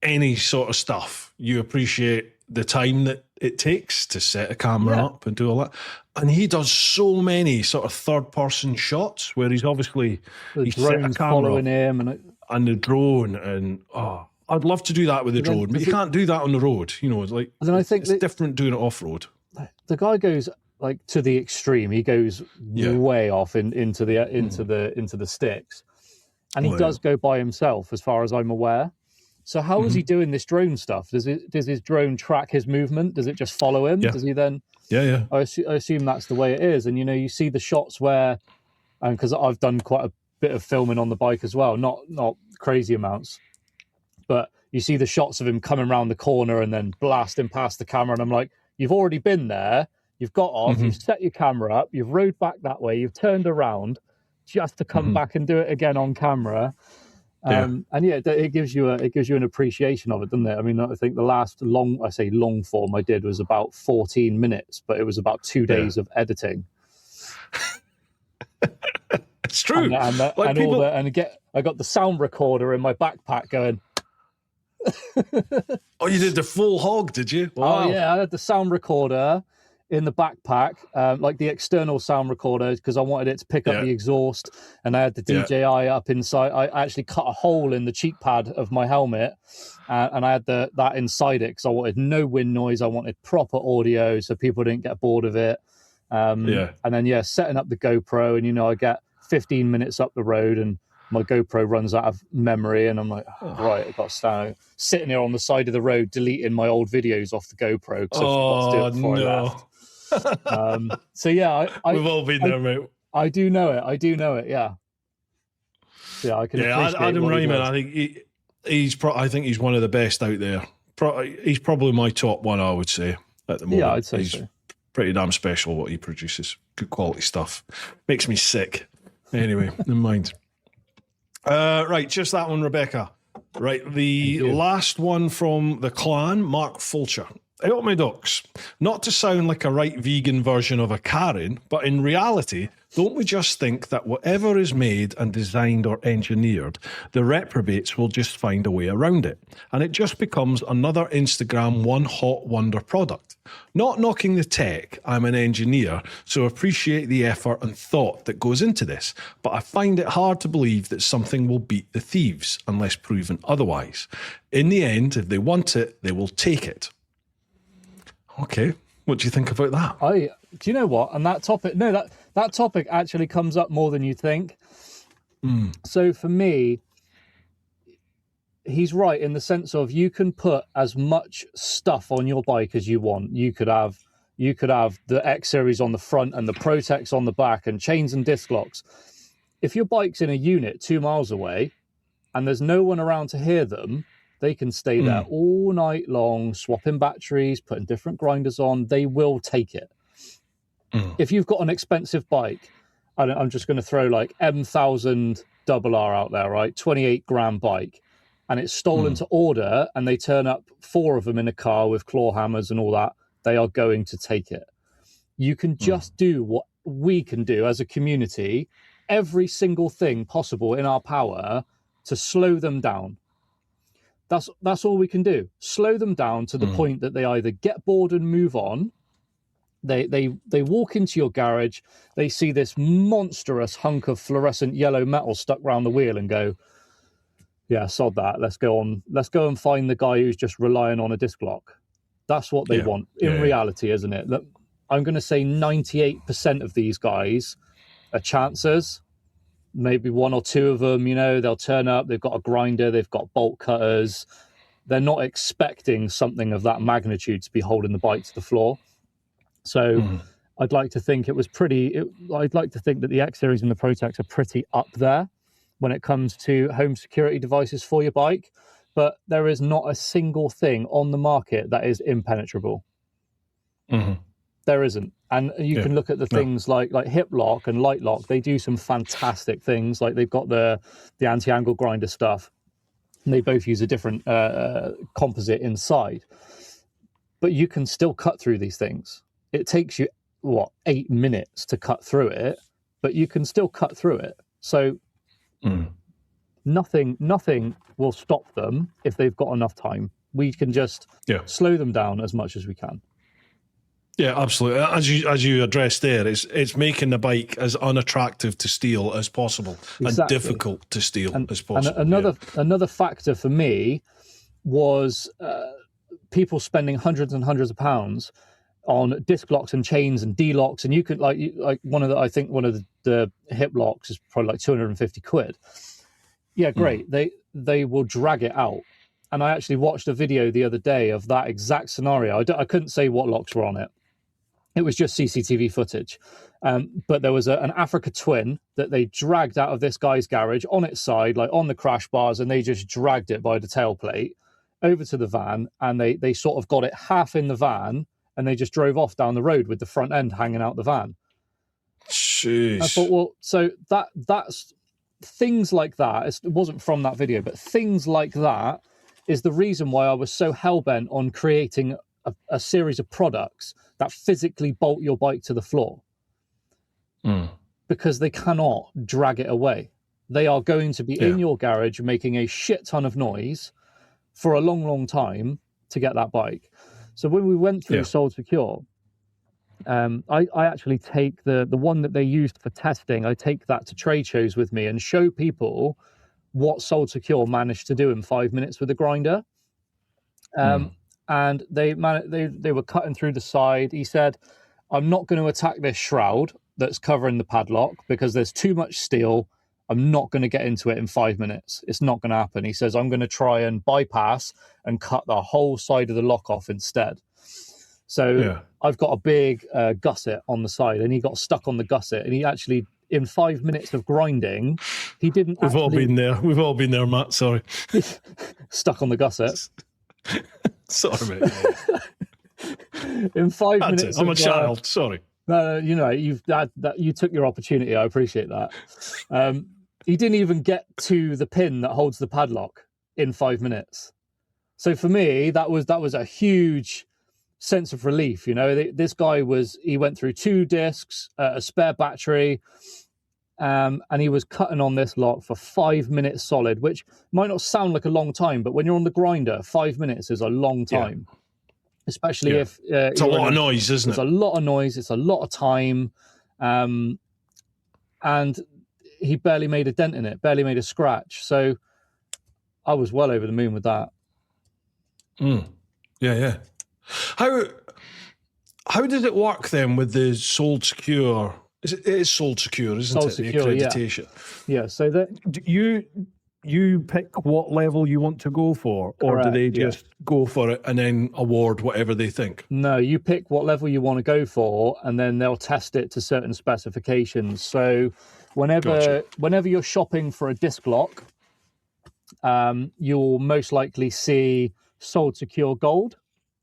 any sort of stuff, you appreciate the time that it takes to set a camera up and do all that. And he does so many sort of third-person shots where he's obviously he's set a camera following him and the drone, and I'd love to do that with the drone, but you can't do that on the road. You know, it's like I think it's different doing it off road. The guy goes like to the extreme. He goes way off into the sticks, and he does go by himself, as far as I'm aware. So how is he doing this drone stuff? Does his drone track his movement? Does it just follow him? Yeah. Does he then? Yeah. I assume that's the way it is. And you see the shots where, and because I've done quite a bit of filming on the bike as well, not crazy amounts, but you see the shots of him coming around the corner and then blasting past the camera, and I'm like, you've already been there. You've got off. You've set your camera up. You've rode back that way. You've turned around just to come back and do it again on camera. And it gives you an appreciation of it, doesn't it? I mean, I think the last long form I did was about 14 minutes, but it was about 2 days of editing. It's true. I got the sound recorder in my backpack going. Oh, you did the full hog, did you? Wow. Oh yeah, I had the sound recorder in the backpack, like the external sound recorder, because I wanted it to pick up the exhaust, and I had the DJI up inside. I actually cut a hole in the cheek pad of my helmet, and I had that inside it because I wanted no wind noise. I wanted proper audio so people didn't get bored of it. And then setting up the GoPro, and I get 15 minutes up the road and my GoPro runs out of memory, and I'm like, right, I've got to stand sitting here on the side of the road deleting my old videos off the GoPro because I forgot to do it before I left. So yeah, we've all been there, mate. I do know it. Yeah, I can. Yeah, Adam Ryman. I think he's one of the best out there. He's probably my top one, I would say, at the moment. Yeah, I'd say so. Pretty damn special what he produces. Good quality stuff. Makes me sick. Anyway, never mind. Right, just that one, Rebecca. Right, the last one from the clan, Mark Fulcher. Help me, docs. Not to sound like a right vegan version of a Karen, but in reality, don't we just think that whatever is made and designed or engineered, the reprobates will just find a way around it, and it just becomes another Instagram one hot wonder product? Not knocking the tech, I'm an engineer, so appreciate the effort and thought that goes into this, but I find it hard to believe that something will beat the Thieves unless proven otherwise. In the end, if they want it, they will take it. Okay, what do you think about that? Do you know what? And that topic, that topic actually comes up more than you think. So for me, he's right in the sense of you can put as much stuff on your bike as you want. You could have the X-Series on the front and the Protex on the back and chains and disc locks. If your bike's in a unit 2 miles away and there's no one around to hear them, they can stay there all night long, swapping batteries, putting different grinders on. They will take it. If you've got an expensive bike, I'm just going to throw like M1000 RR out there, right? 28 grand bike, and it's stolen to order, and they turn up 4 of them in a car with claw hammers and all that. They are going to take it. You can just do what we can do as a community, every single thing possible in our power to slow them down. That's all we can do. Slow them down to the point that they either get bored and move on. They walk into your garage, they see this monstrous hunk of fluorescent yellow metal stuck around the wheel and go, yeah, sod that. Let's go and find the guy who's just relying on a disc lock. That's what they want in reality, isn't it? Look, I'm going to say 98% of these guys are chancers. Maybe 1 or 2 of them, they'll turn up, they've got a grinder, they've got bolt cutters. They're not expecting something of that magnitude to be holding the bike to the floor. So I'd like to think I'd like to think that the X-Series and the Protex are pretty up there when it comes to home security devices for your bike. But there is not a single thing on the market that is impenetrable. There isn't. And you can look at the things like hip lock and light lock. They do some fantastic things. Like they've got the anti-angle grinder stuff. And they both use a different composite inside. But you can still cut through these things. It takes you, 8 minutes to cut through it, but you can still cut through it. So nothing will stop them if they've got enough time. We can just slow them down as much as we can. Yeah, absolutely. As you addressed there, it's making the bike as unattractive to steal as possible and difficult to steal as possible. And another factor for me was people spending hundreds and hundreds of pounds on disc locks and chains and D-locks, and you could like one of the hip locks is probably like 250 quid. Yeah, great. They will drag it out. And I actually watched a video the other day of that exact scenario. I couldn't say what locks were on it. It was just CCTV footage. But there was an Africa Twin that they dragged out of this guy's garage on its side, like on the crash bars, and they just dragged it by the tailplate over to the van, and they sort of got it half in the van, and they just drove off down the road with the front end hanging out the van. Jeez. I thought, well, so that's things like that. It wasn't from that video, but things like that is the reason why I was so hell-bent on creating a series of products that physically bolt your bike to the floor. Because they cannot drag it away. They are going to be in your garage making a shit ton of noise for a long, long time to get that bike. So when we went through Sold Secure, I actually take the one that they used for testing, I take that to trade shows with me and show people what Sold Secure managed to do in 5 minutes with a grinder. And they were cutting through the side. He said, I'm not going to attack this shroud that's covering the padlock because there's too much steel. I'm not going to get into it in 5 minutes. It's not going to happen. He says, I'm going to try and bypass and cut the whole side of the lock off instead. So I've got a big gusset on the side, and he got stuck on the gusset, and he actually, in 5 minutes of grinding, he didn't We've all been there. We've all been there, Matt. Sorry. Stuck on the gusset. Sorry, mate. In 5 minutes. I'm a child. Sorry. No, you know, you took your opportunity. I appreciate that. He didn't even get to the pin that holds the padlock in 5 minutes. So for me, that was a huge sense of relief. You know, this guy he went through 2 discs, a spare battery, and he was cutting on this lock for 5 minutes solid, which might not sound like a long time, but when you're on the grinder, 5 minutes is a long time. Especially if it's a lot of noise, isn't it? It's a lot of noise. It's a lot of time, and he barely made a dent in it, barely made a scratch. So I was well over the moon with that. Yeah. How did it work then with the Sold Secure? It is Sold Secure, isn't Sold it? Secure, the accreditation. Yeah. So that you pick what level you want to go for, or Correct, do they just Go for it and then award whatever they think. No, you pick what level you want to go for, and then they'll test it to certain specifications. So whenever you're shopping for a disc lock, you'll most likely see Sold Secure Gold,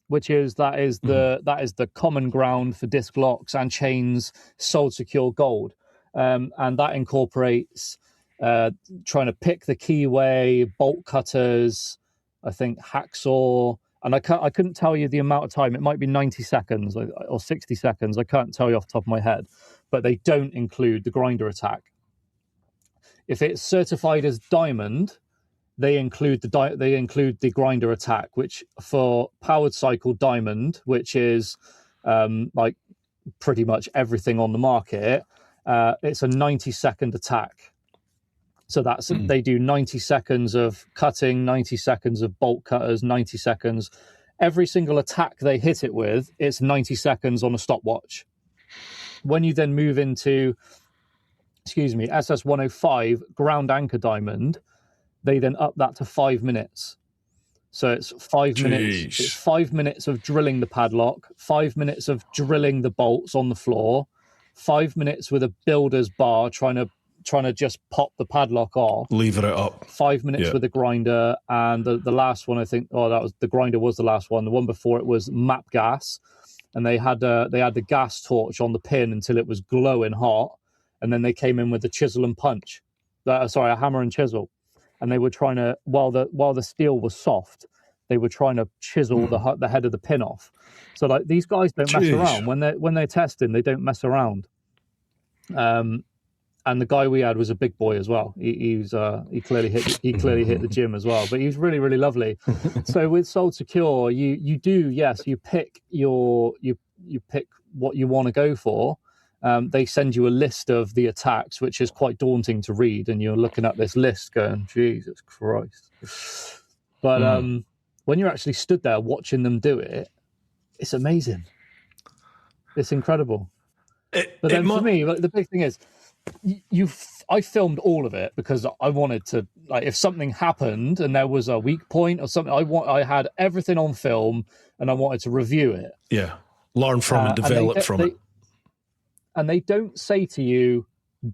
which is the common ground for disc locks and chains. Sold Secure Gold, and that incorporates trying to pick the keyway, bolt cutters, I think hacksaw, and I couldn't tell you the amount of time. It might be 90 seconds or 60 seconds. I can't tell you off the top of my head, but they don't include the grinder attack. If it's certified as diamond, they include the grinder attack, which for powered cycle diamond, which is like pretty much everything on the market, it's a 90-second attack. So they do 90 seconds of cutting, 90 seconds of bolt cutters, 90 seconds. Every single attack they hit it with, it's 90 seconds on a stopwatch. When you then move into, SS105 ground anchor diamond, they then up that to 5 minutes. So it's 5 minutes. It's 5 minutes of drilling the padlock, 5 minutes of drilling the bolts on the floor, 5 minutes with a builder's bar trying to just pop the padlock off, lever it up, 5 minutes with a grinder, and the last one, I think, that was the grinder was the last one. The one before it was map gas, and they had the gas torch on the pin until it was glowing hot, and then they came in with the chisel and punch, a hammer and chisel, and they were trying to, while the steel was soft, they were trying to chisel the head of the pin off. So like these guys don't mess around when they're testing. They don't mess around. And the guy we had was a big boy as well. He clearly hit the gym as well. But he was really, really lovely. So with Sold Secure, you pick you pick what you want to go for. They send you a list of the attacks, which is quite daunting to read, and you're looking at this list going, Jesus Christ. But when you're actually stood there watching them do it, it's amazing. It's incredible. But then for me, like, the big thing is, I filmed all of it because I wanted to, like, if something happened and there was a weak point or something, I had everything on film and I wanted to review it. Yeah. Learn from and develop from it. And they don't say to you,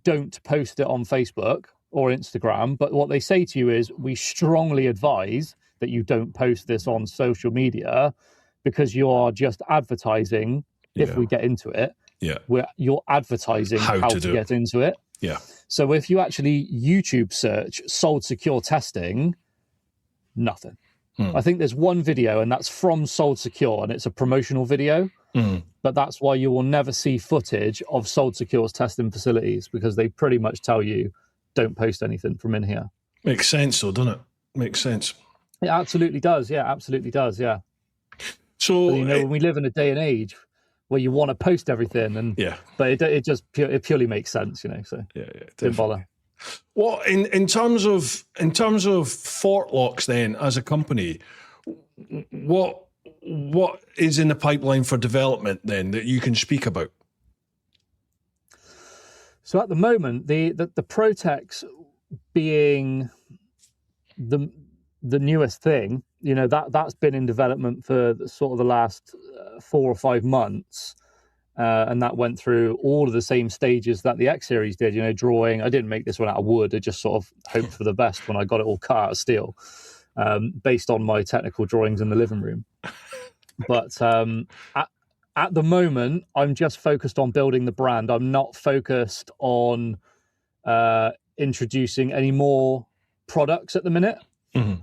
don't post it on Facebook or Instagram, but what they say to you is, we strongly advise that you don't post this on social media because you are just advertising. If we get into it, you're advertising how to get into it. Yeah. So if you actually YouTube search Sold Secure testing, nothing. I think there's one video, and that's from Sold Secure, and it's a promotional video. But that's why you will never see footage of Sold Secure's testing facilities, because they pretty much tell you, don't post anything from in here. Makes sense, though, doesn't it? Makes sense. It absolutely does. Yeah, absolutely does. Yeah. So, but, when we live in a day and age where you want to post everything, and but it purely makes sense, So didn't bother. Well, in terms of Fortlox, then, as a company, what is in the pipeline for development then that you can speak about? So at the moment, the Protex being the newest thing, that's been in development for sort of the last 4 or 5 months. And that went through all of the same stages that the X-Series did, drawing. I didn't make this one out of wood. I just sort of hoped for the best when I got it all cut out of steel, based on my technical drawings in the living room. But at the moment, I'm just focused on building the brand. I'm not focused on introducing any more products at the minute.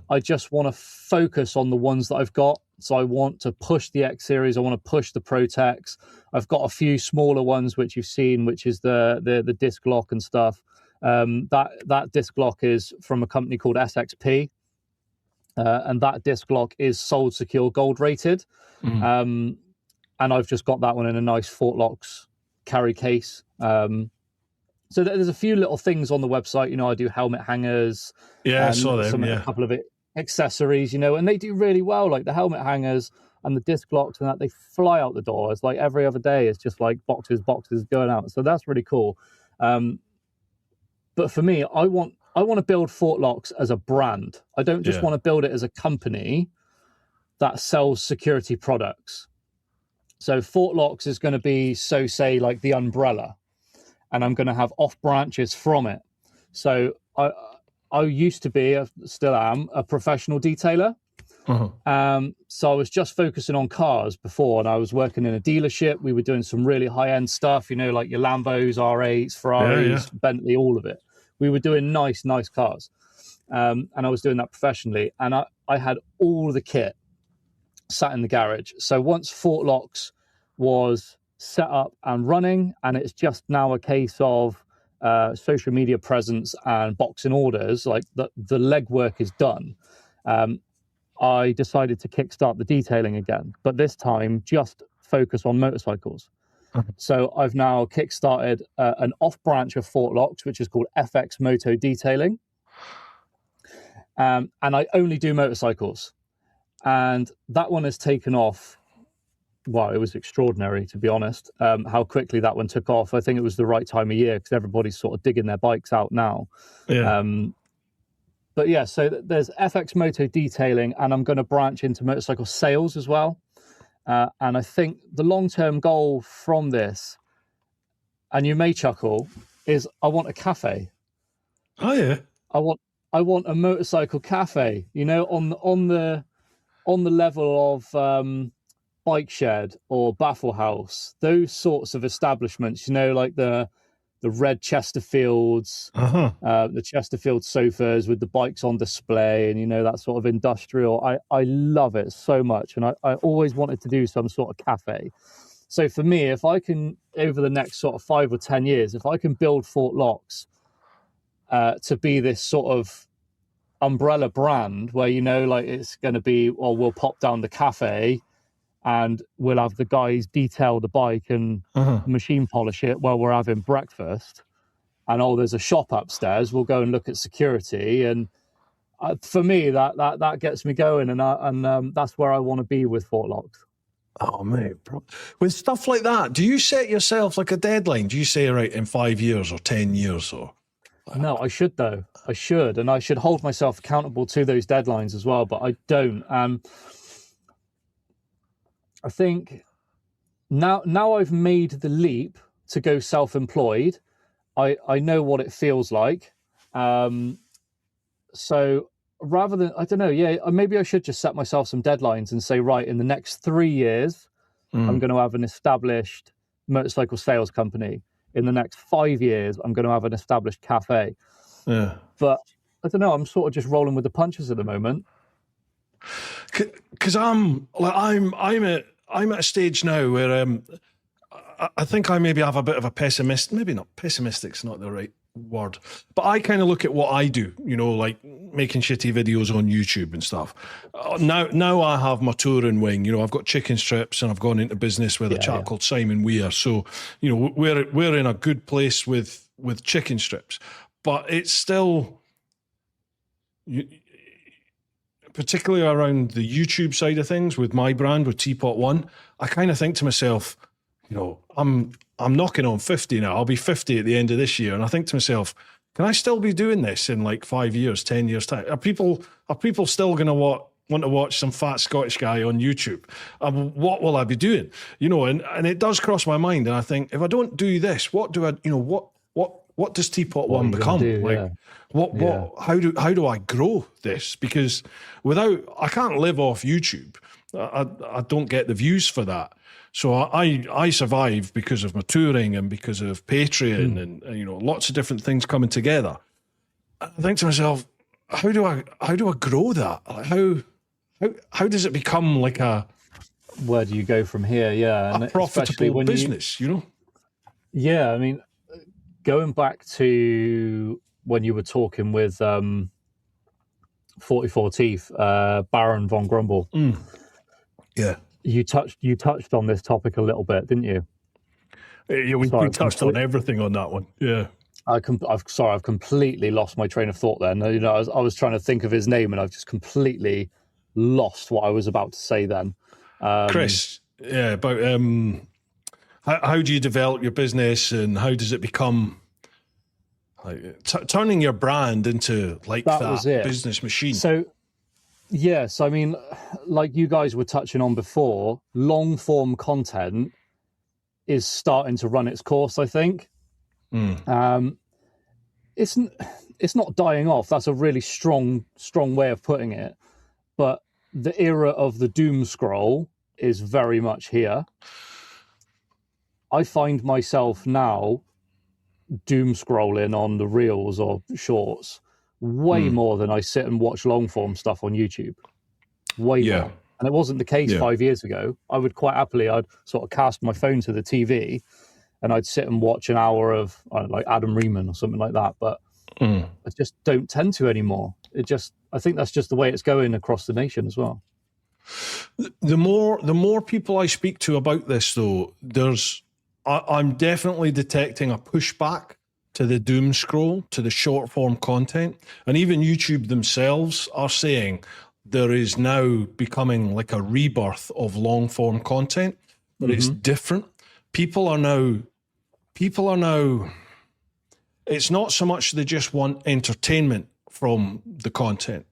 I just want to focus on the ones that I've got. So I want to push the X-Series. I want to push the Protex. I've got a few smaller ones, which you've seen, which is the disc lock and stuff. That disc lock is from a company called SXP. And that disc lock is Sold Secure Gold rated. And I've just got that one in a nice Fortlox carry case. So there's a few little things on the website. I do helmet hangers. Yeah, I saw them. A couple of accessories, and they do really well. Like the helmet hangers and the disc locks and that, they fly out the door. It's like every other day, it's just like boxes going out. So that's really cool. But for me, I want to build Fortlox as a brand. I don't just want to build it as a company that sells security products. So Fortlox is going to be, say, like the umbrella, and I'm going to have off branches from it. So I used to be, still am, a professional detailer. So I was just focusing on cars before, and I was working in a dealership. We were doing some really high-end stuff, like your Lambos, R8s, Ferraris, Bentley, all of it. We were doing nice cars. And I was doing that professionally. And I had all the kit sat in the garage. So once Fortlox was set up and running, and it's just now a case of social media presence and boxing orders, like the legwork is done. I decided to kickstart the detailing again, but this time just focus on motorcycles. So I've now kickstarted an off branch of Fortlox, which is called FX Moto Detailing. And I only do motorcycles. And that one has taken off. Wow, it was extraordinary, to be honest, how quickly that one took off. I think it was the right time of year because everybody's sort of digging their bikes out now. But yeah, so there's FX Moto Detailing, and I'm going to branch into motorcycle sales as well. And I think the long-term goal from this, and you may chuckle, is I want a cafe. Oh yeah. I want a motorcycle cafe, on the level of Bike Shed or Baffle House, those sorts of establishments, like the red Chesterfields, the Chesterfield sofas with the bikes on display, and that sort of industrial. I love it so much, and I always wanted to do some sort of cafe. So for me, if I can, over the next sort of 5 or 10 years, if I can build Fortlox to be this sort of umbrella brand where like it's going to be, or we'll pop down the cafe and we'll have the guys detail the bike and machine polish it while we're having breakfast. And there's a shop upstairs. We'll go and look at security. And for me, that gets me going. And that's where I want to be with Fortlox. Oh, mate. With stuff like that, do you set yourself like a deadline? Do you say, right, in 5 years or 10 years or? No, I should though. I should, and I should hold myself accountable to those deadlines as well. But I don't. I think now I've made the leap to go self-employed. I know what it feels like. So rather than, I don't know, maybe I should just set myself some deadlines and say, right, in the next 3 years, I'm going to have an established motorcycle sales company. In the next 5 years, I'm going to have an established cafe. Yeah. But I don't know, I'm sort of just rolling with the punches at the moment. Because I'm at a stage now where I think I maybe have a bit of a pessimist. Maybe not pessimistic's not the right word, but I kind of look at what I do. Like making shitty videos on YouTube and stuff. Now I have my touring wing. I've got chicken strips, and I've gone into business with a chap called Simon Weir. So we're in a good place with chicken strips, but it's still. Particularly around the YouTube side of things with my brand, with TeapotOne, I kind of think to myself, I'm knocking on 50 now. I'll be 50 at the end of this year. And I think to myself, can I still be doing this in like 5 years, 10 years time? Are people still going to want to watch some fat Scottish guy on YouTube? What will I be doing? And it does cross my mind. And I think, if I don't do this, what do I, what does TeapotOne become? How do I grow this? Because I can't live off YouTube. I don't get the views for that. So I survive because of my touring and because of Patreon and lots of different things coming together. I think to myself, how do I grow that? How does it become like where do you go from here? Yeah, a profitable business? Yeah, I mean, going back to when you were talking with 44 Teeth, Baron von Grumble. Yeah. You touched on this topic a little bit, didn't you? Yeah, we touched on everything on that one. Yeah. I've completely lost my train of thought then. I was trying to think of his name and I've just completely lost what I was about to say then. Chris, about how do you develop your business and how does it become turning your brand into that business machine? So, yes, I mean, like you guys were touching on before, long form content is starting to run its course, I think. It's not dying off. That's a really strong way of putting it. But the era of the doom scroll is very much here. I find myself now doom scrolling on the reels or shorts way more than I sit and watch long form stuff on YouTube. Way more. And it wasn't the case 5 years ago. I would quite happily, I'd sort of cast my phone to the TV and I'd sit and watch an hour of like Adam Riemann or something like that. But I just don't tend to anymore. I think that's just the way it's going across the nation as well. The more people I speak to about this, though, I'm definitely detecting a pushback to the doom scroll, to the short form content. And even YouTube themselves are saying there is now becoming like a rebirth of long form content, but it's different. People are now, it's not so much they just want entertainment from the content.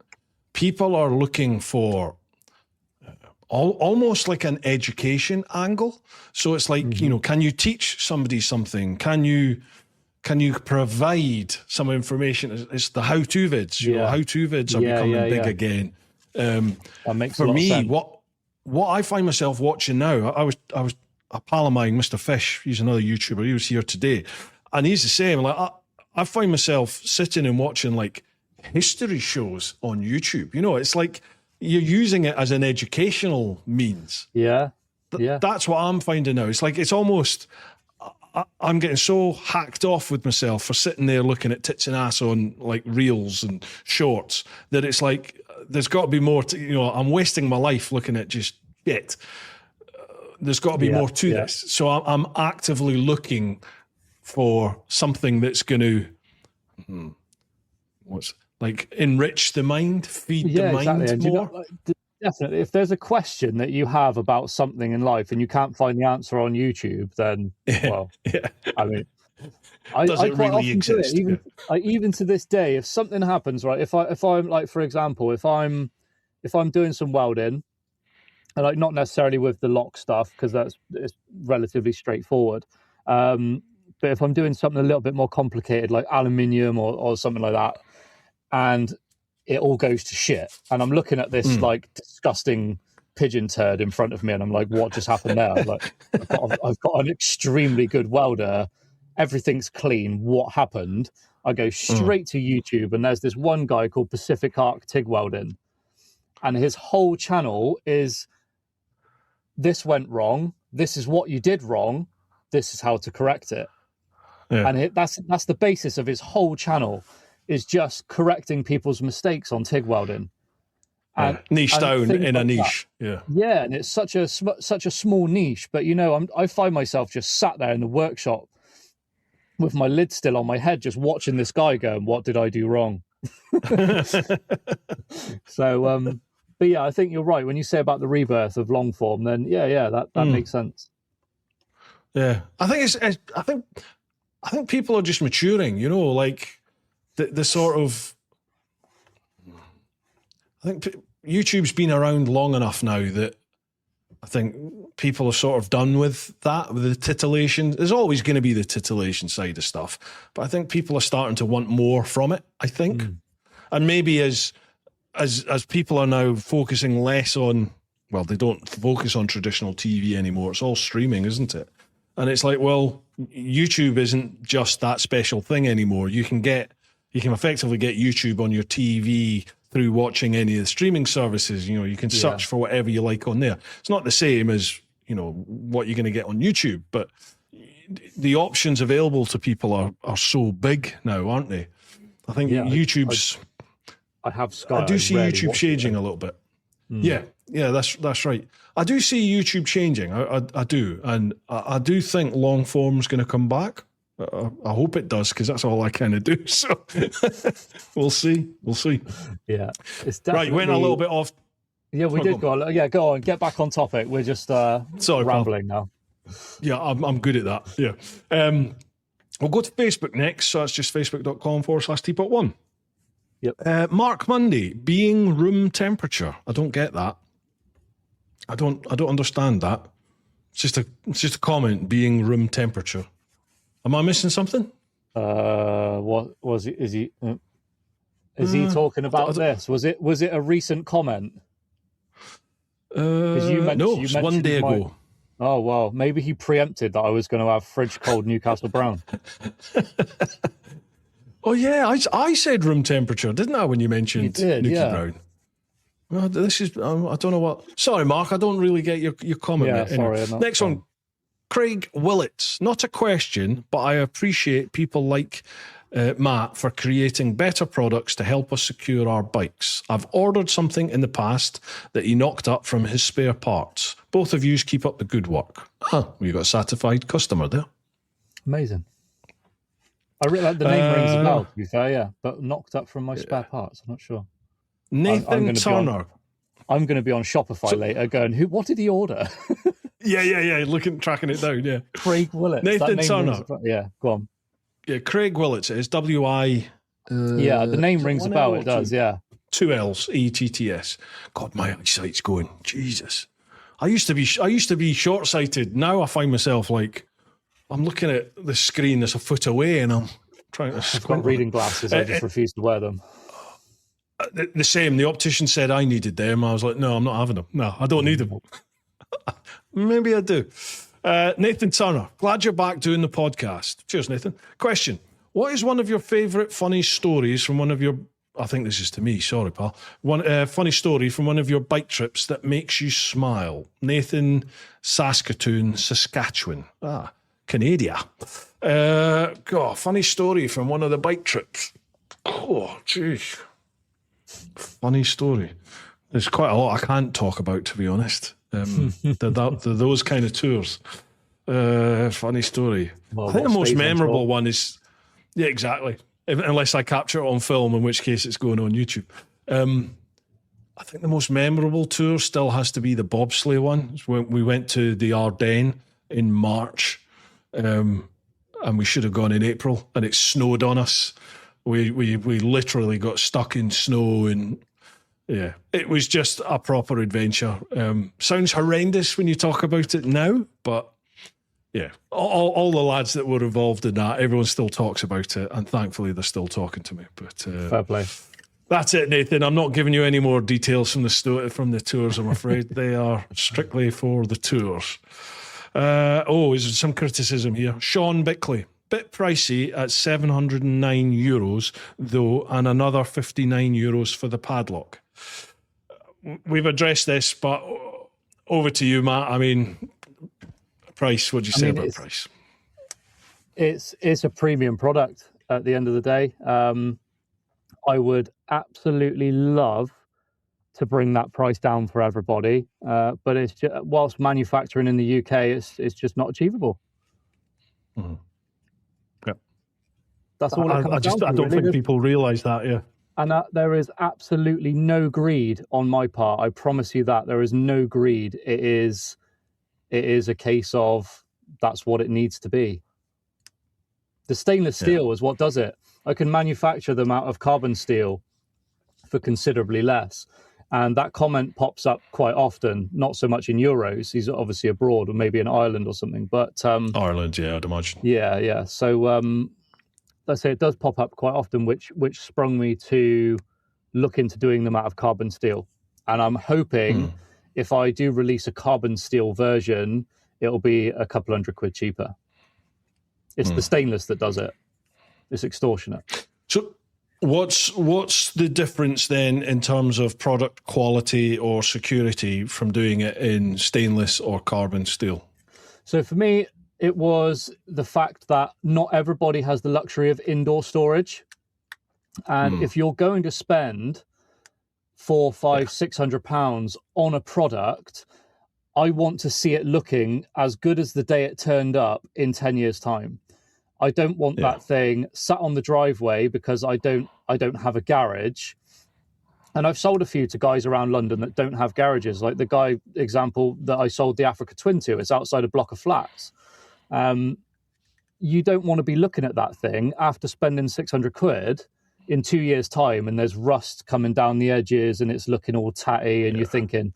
People are looking for almost like an education angle. So it's like, can you teach somebody something? Can you provide some information? It's the how-to vids. How-to vids are becoming big again. That makes for a lot me, of sense. what I find myself watching now, I was a pal of mine, Mr. Fish. He's another YouTuber. He was here today, and he's the same. Like I find myself sitting and watching like history shows on YouTube. It's like you're using it as an educational means. That's what I'm finding now. It's like it's almost. I'm getting so hacked off with myself for sitting there looking at tits and ass on like reels and shorts that it's like there's got to be more to, I'm wasting my life looking at just shit. There's got to be more to this. So I'm actively looking for something that's going to enrich the mind, feed the mind more. Definitely. If there's a question that you have about something in life and you can't find the answer on YouTube, then I mean, Does it really exist? Even to this day, if something happens, right? If I'm like, for example, if I'm doing some welding, and like not necessarily with the lock stuff because it's relatively straightforward. But if I'm doing something a little bit more complicated, like aluminium or something like that, and it all goes to shit, and I'm looking at this like disgusting pigeon turd in front of me, and I'm like, what just happened there? Like, I've got an extremely good welder. Everything's clean. What happened? I go straight to YouTube, and there's this one guy called Pacific Arc TIG Welding, and his whole channel is, this went wrong. This is what you did wrong. This is how to correct it. Yeah. And that's the basis of his whole channel, is just correcting people's mistakes on TIG welding. And niche down in a niche. Yeah, and it's such a small niche. But you know, I find myself just sat there in the workshop with my lid still on my head, just watching this guy going, "What did I do wrong?" So, but yeah, I think you're right when you say about the rebirth of long form. Then that makes sense. Yeah, I think people are just maturing. You know, like the sort of. I think YouTube's been around long enough now that I think people are sort of done with that, with the titillation. There's always going to be the titillation side of stuff, but I think people are starting to want more from it, I think. And maybe as people are now focusing less on, well, they don't focus on traditional TV anymore. It's all streaming, isn't it? And it's like, well, YouTube isn't just that special thing anymore. You can effectively get YouTube on your TV through watching any of the streaming services. You know, you can search for whatever you like on there. It's not the same as, you know, what you're going to get on YouTube, but the options available to people are so big now, aren't they? I think YouTube's... I have Sky. I do see YouTube changing a little bit. Yeah, that's right. I do see YouTube changing. I do. And I do think long form's going to come back. I hope it does, because that's all I kind of do. So we'll see. Yeah, it's definitely... Right. Went a little bit off. Yeah, we did go. Yeah, go on. Get back on topic. We're just rambling now. Yeah, I'm good at that. Yeah. We'll go to Facebook next. So it's just facebook.com/TeapotOne. Yep. Mark Mundy, being room temperature. I don't get that. I don't understand that. It's just a comment. Being room temperature. Am I missing something? What was it? Is he talking about this? Was it a recent comment? No, it's 1 day ago. Oh well, maybe he preempted that I was going to have fridge cold Newcastle Brown. Oh yeah, I said room temperature, didn't I? When you mentioned Nuki Brown. Well, this is I don't know what. Sorry, Mark, I don't really get your comment. Yeah, sorry. Next one. Craig Willits, not a question, but I appreciate people like Matt for creating better products to help us secure our bikes. I've ordered something in the past that he knocked up from his spare parts. Both of you keep up the good work. We got a satisfied customer there. Amazing. I really like the name rings a bell, to be fair, yeah, but knocked up from my spare parts. I'm not sure. Nathan Turner. I'm going to be on Shopify later going, what did he order? Yeah. Tracking it down, yeah. Craig Willits. Nathan Turner. Yeah, go on. Yeah, Craig Willits. It's W-I... yeah, the name rings a bell. It does, yeah. 2 L's, E-T-T-S. God, my eyesight's going. Jesus. I used to be short-sighted. Now I find myself like, I'm looking at the screen that's a foot away and I'm trying to... I've got reading glasses. I just refuse to wear them. The same. The optician said I needed them. I was like, no, I'm not having them. No, I don't need them. Maybe I do. Nathan Turner, glad you're back doing the podcast. Cheers, Nathan. Question. What is one of your favourite funny stories from one of your... I think this is to me. Sorry, pal. One funny story from one of your bike trips that makes you smile. Nathan, Saskatoon, Saskatchewan. Canada. Funny story from one of the bike trips. Oh, jeez. Funny story. There's quite a lot I can't talk about, to be honest. Those kind of tours. Funny story. Well, I think the most memorable one is... Yeah, exactly. Unless I capture it on film, in which case it's going on YouTube. I think the most memorable tour still has to be the bobsleigh one. It's when we went to the Ardennes in March. and we should have gone in April, and it snowed on us. We literally got stuck in snow, and yeah, it was just a proper adventure. Sounds horrendous when you talk about it now, but yeah, all the lads that were involved in that, everyone still talks about it, and thankfully they're still talking to me. But fair play. That's it, Nathan. I'm not giving you any more details from the tours, I'm afraid. They are strictly for the tours. Is some criticism here. Sean Bickley. Bit pricey at €709, though, and another €59 for the padlock. We've addressed this, but over to you, Matt. I mean, price, what do you say about price? It's a premium product at the end of the day. I would absolutely love to bring that price down for everybody, but it's just, whilst manufacturing in the UK, it's just not achievable. Mm-hmm. Yep. That's all. I don't think people realise that. Yeah. And there is absolutely no greed on my part. I promise you that there is no greed. It is a case of that's what it needs to be. The stainless steel is what does it. I can manufacture them out of carbon steel for considerably less. And that comment pops up quite often, not so much in euros. He's obviously abroad or maybe in Ireland or something. But Ireland, yeah, I'd imagine. Yeah. So let's say it does pop up quite often, which sprung me to look into doing them out of carbon steel. And I'm hoping if I do release a carbon steel version, it'll be a couple £100 cheaper. It's the stainless that does it. It's extortionate. So what's the difference then in terms of product quality or security from doing it in stainless or carbon steel? So for me, it was the fact that not everybody has the luxury of indoor storage. And if you're going to spend £400, £500, £600 on a product, I want to see it looking as good as the day it turned up in 10 years' time. I don't want that thing sat on the driveway because I don't have a garage. And I've sold a few to guys around London that don't have garages. Like the guy example that I sold the Africa Twin to, it's outside a block of flats. You don't want to be looking at that thing after spending £600 in 2 years' time, and there's rust coming down the edges and it's looking all tatty, and you're thinking,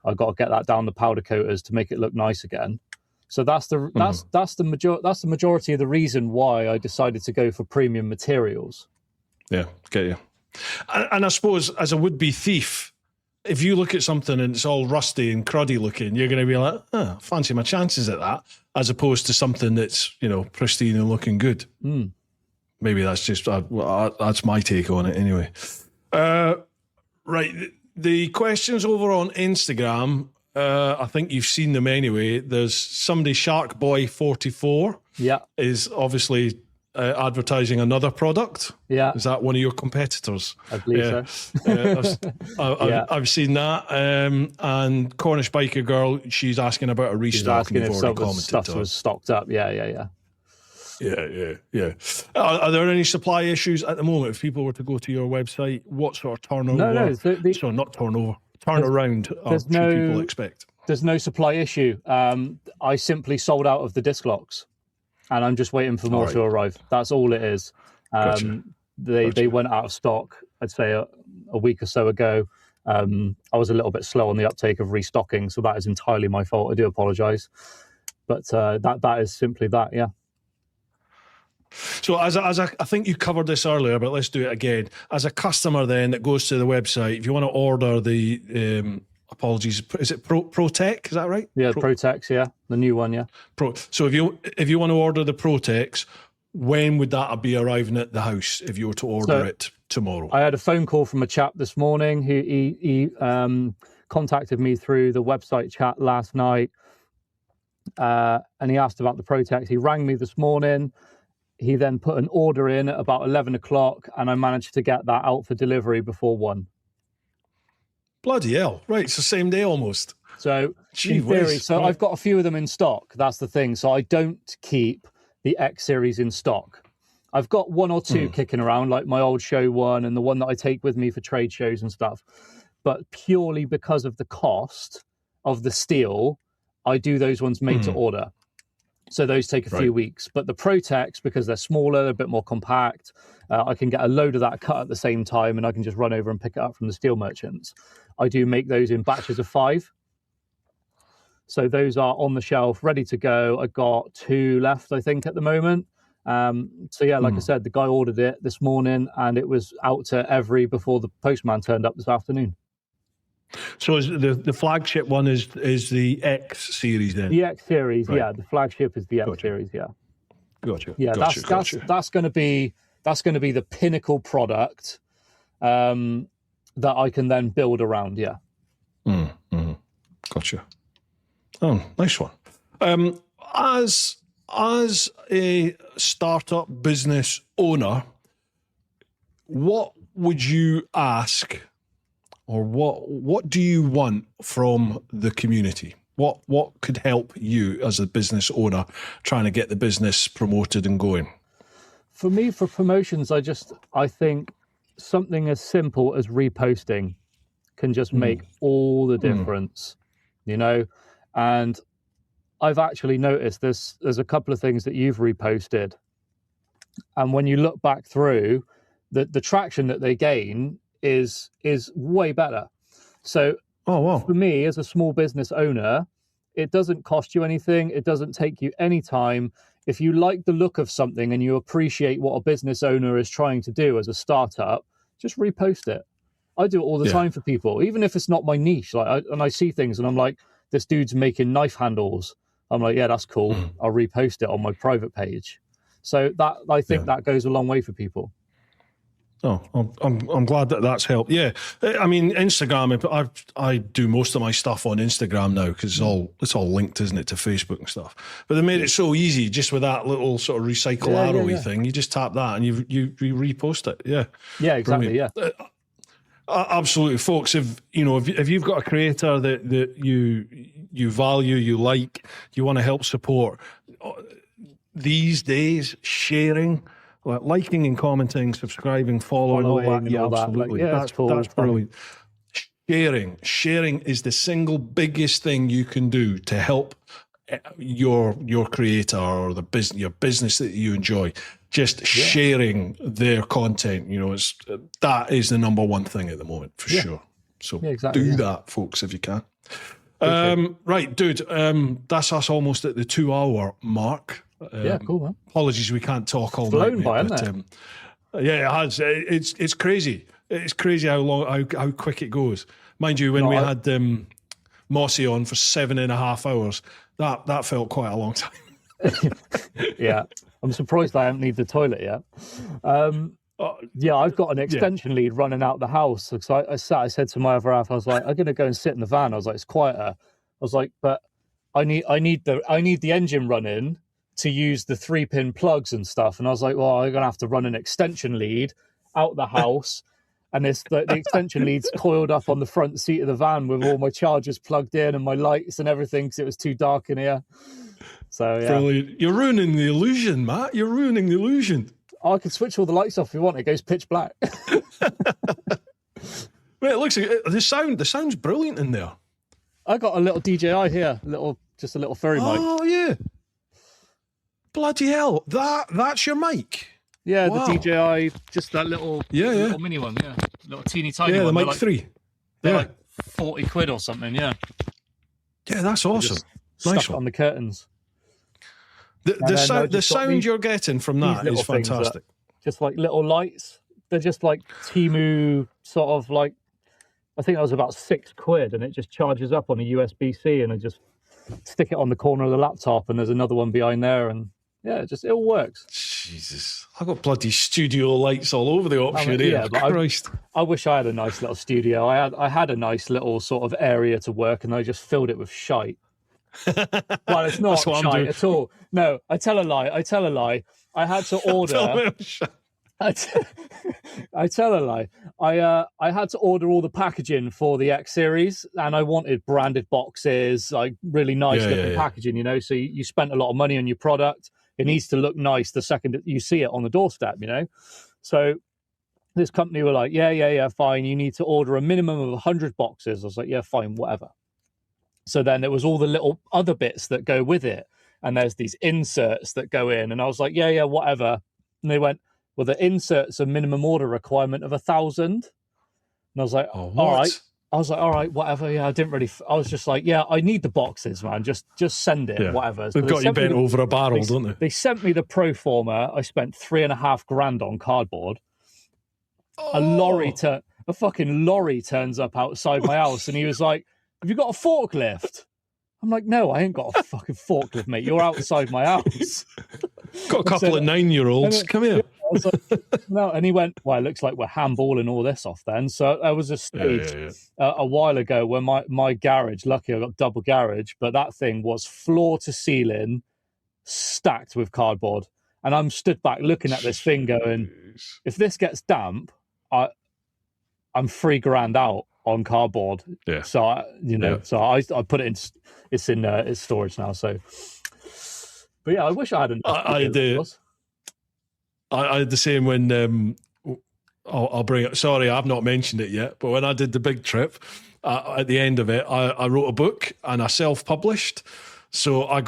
I've got to get that down the powder coaters to make it look nice again. So that's the majority of the reason why I decided to go for premium materials. Yeah, get you. And I suppose as a would-be thief, if you look at something and it's all rusty and cruddy looking, you're going to be like, fancy my chances at that, as opposed to something that's, pristine and looking good. Maybe that's just, that's my take on it anyway. Right, the questions over on Instagram, I think you've seen them anyway. There's somebody, Sharkboy44, is obviously advertising another product. Yeah. Is that one of your competitors? I believe so. I've seen that. And Cornish Biker Girl, she's asking about a restock. She's asking if some stuff was stocked up. Yeah. Are there any supply issues at the moment? If people were to go to your website, what sort of turnover? Not turnover. Turnaround should people expect? There's no supply issue. I simply sold out of the disc locks, and I'm just waiting for more to arrive. That's all it is. They went out of stock, I'd say a week or so ago. I was a little bit slow on the uptake of restocking, so that is entirely my fault. I do apologise. But that is simply that, yeah. So as I think you covered this earlier, but let's do it again. As a customer then that goes to the website, if you want to order the is it Protec? Is that right? Yeah, Protex, yeah, the new one, yeah. So if you want to order the Protex, when would that be arriving at the house if you were to order it tomorrow? I had a phone call from a chap this morning who he contacted me through the website chat last night, and he asked about the Protex. He rang me this morning. He then put an order in at about 11 o'clock, and I managed to get that out for delivery before 1. Bloody hell. Right, it's the same day almost. So, in theory, I've got a few of them in stock. That's the thing. So I don't keep the X-Series in stock. I've got one or two kicking around, like my old show one and the one that I take with me for trade shows and stuff. But purely because of the cost of the steel, I do those ones made to order. So those take a few weeks. But the Protex, because they're smaller, they're a bit more compact, I can get a load of that cut at the same time, and I can just run over and pick it up from the steel merchants. I do make those in batches of 5. So those are on the shelf, ready to go. I got 2 left, I think, at the moment. So yeah, like I said, the guy ordered it this morning, and it was out to before the postman turned up this afternoon. So is the flagship one is the X-Series then? The X-Series, yeah. The flagship is the X-Series, yeah. Gotcha. Yeah, that's going to be the pinnacle product that I can then build around. Yeah. Gotcha. Oh, nice one. As a startup business owner, what would you ask, or what do you want from the community? What could help you as a business owner trying to get the business promoted and going? For me, for promotions, I think something as simple as reposting can just make all the difference, you know? And I've actually noticed there's a couple of things that you've reposted. And when you look back through, the traction that they gain is way better. So for me, as a small business owner, it doesn't cost you anything. It doesn't take you any time. If you like the look of something and you appreciate what a business owner is trying to do as a startup, just repost it. I do it all the time for people, even if it's not my niche. And I see things and I'm like, this dude's making knife handles. I'm like, yeah, that's cool. I'll repost it on my private page. So that I think that goes a long way for people. Oh, I'm glad that's helped. Yeah, I mean, Instagram. I do most of my stuff on Instagram now because it's all linked, isn't it, to Facebook and stuff. But they made it so easy just with that little sort of recycle arrowy thing. You just tap that and you repost it. Yeah, exactly. Brilliant. Yeah, absolutely, folks. If you've got a creator that you value, you like, you want to help support, these days sharing. Liking and commenting, subscribing, following, all that. Yeah, absolutely. That's cool. That's brilliant. Sharing is the single biggest thing you can do to help your creator or your business that you enjoy. Just sharing their content. That is the number one thing at the moment for sure. So do that, folks, if you can. Right, dude. That's us almost at the 2-hour mark. Cool, man. Apologies, we can't talk all night. By, hasn't it? It has. It's crazy. It's crazy how quick it goes. Mind you, when we had Mossy on for 7.5 hours, that felt quite a long time. Yeah, I'm surprised I haven't needed the toilet yet. I've got an extension lead running out the house. So I said to my other half, I was like, I'm going to go and sit in the van. I was like, it's quieter. I was like, but I need the engine running to use the 3-pin plugs and stuff. And I was like, well, I'm going to have to run an extension lead out the house. And the extension lead's coiled up on the front seat of the van with all my chargers plugged in and my lights and everything because it was too dark in here. So, yeah. Brilliant. You're ruining the illusion, Matt. You're ruining the illusion. I can switch all the lights off if you want. It goes pitch black. Wait, it looks like the sound's brilliant in there. I got a little DJI here, just a little fairy mic. Oh, yeah. Bloody hell, that's your mic? Yeah, wow. The DJI, just that little mini one, little teeny tiny one. Yeah, the Mic 3. They're like 40 quid or something, yeah. Yeah, that's awesome. Nice one. On the curtains. The sound you're getting from that is fantastic. Just like little lights. They're just like Temu sort of like, I think that was about 6 quid, and it just charges up on a USB-C, and I just stick it on the corner of the laptop, and there's another one behind there, and it all works. Jesus, I got bloody studio lights all over the option here. Christ. I wish I had a nice little studio. I had a nice little sort of area to work, and I just filled it with shite. Well, it's not shite at all. No, I tell a lie. I had to order. I tell a lie. I had to order all the packaging for the X-Series, and I wanted branded boxes, like really nice looking packaging, so you spent a lot of money on your product. It needs to look nice the second that you see it on the doorstep, So this company were like, yeah, fine. You need to order a minimum of 100 boxes. I was like, yeah, fine, whatever. So then there was all the little other bits that go with it. and there's these inserts that go in. And I was like, yeah, whatever. And they went, well, the inserts a minimum order requirement of 1,000. And I was like, all right. I was like, all right, whatever. Yeah, I was just like, yeah, I need the boxes, man. Just send it, whatever. They've got you bent over a barrel, don't they? They sent me the pro forma. I spent $3,500 on cardboard. A fucking lorry turns up outside my house, and he was like, have you got a forklift? I'm like, no, I ain't got a fucking forklift, mate. You're outside my house. Got a couple of 9-year-olds. Come here. I was like, no, and he went, well, it looks like we're handballing all this off then. So there was a stage a while ago where my garage, lucky I got double garage, but that thing was floor to ceiling stacked with cardboard. And I'm stood back looking at this thing going, if this gets damp, I'm $3,000 out on cardboard. Yeah. So I put it in. It's in its storage now. So, but yeah, I wish I hadn't. I had the same when I'll bring it. Sorry, I've not mentioned it yet. But when I did the big trip, at the end of it, I wrote a book and I self-published. So I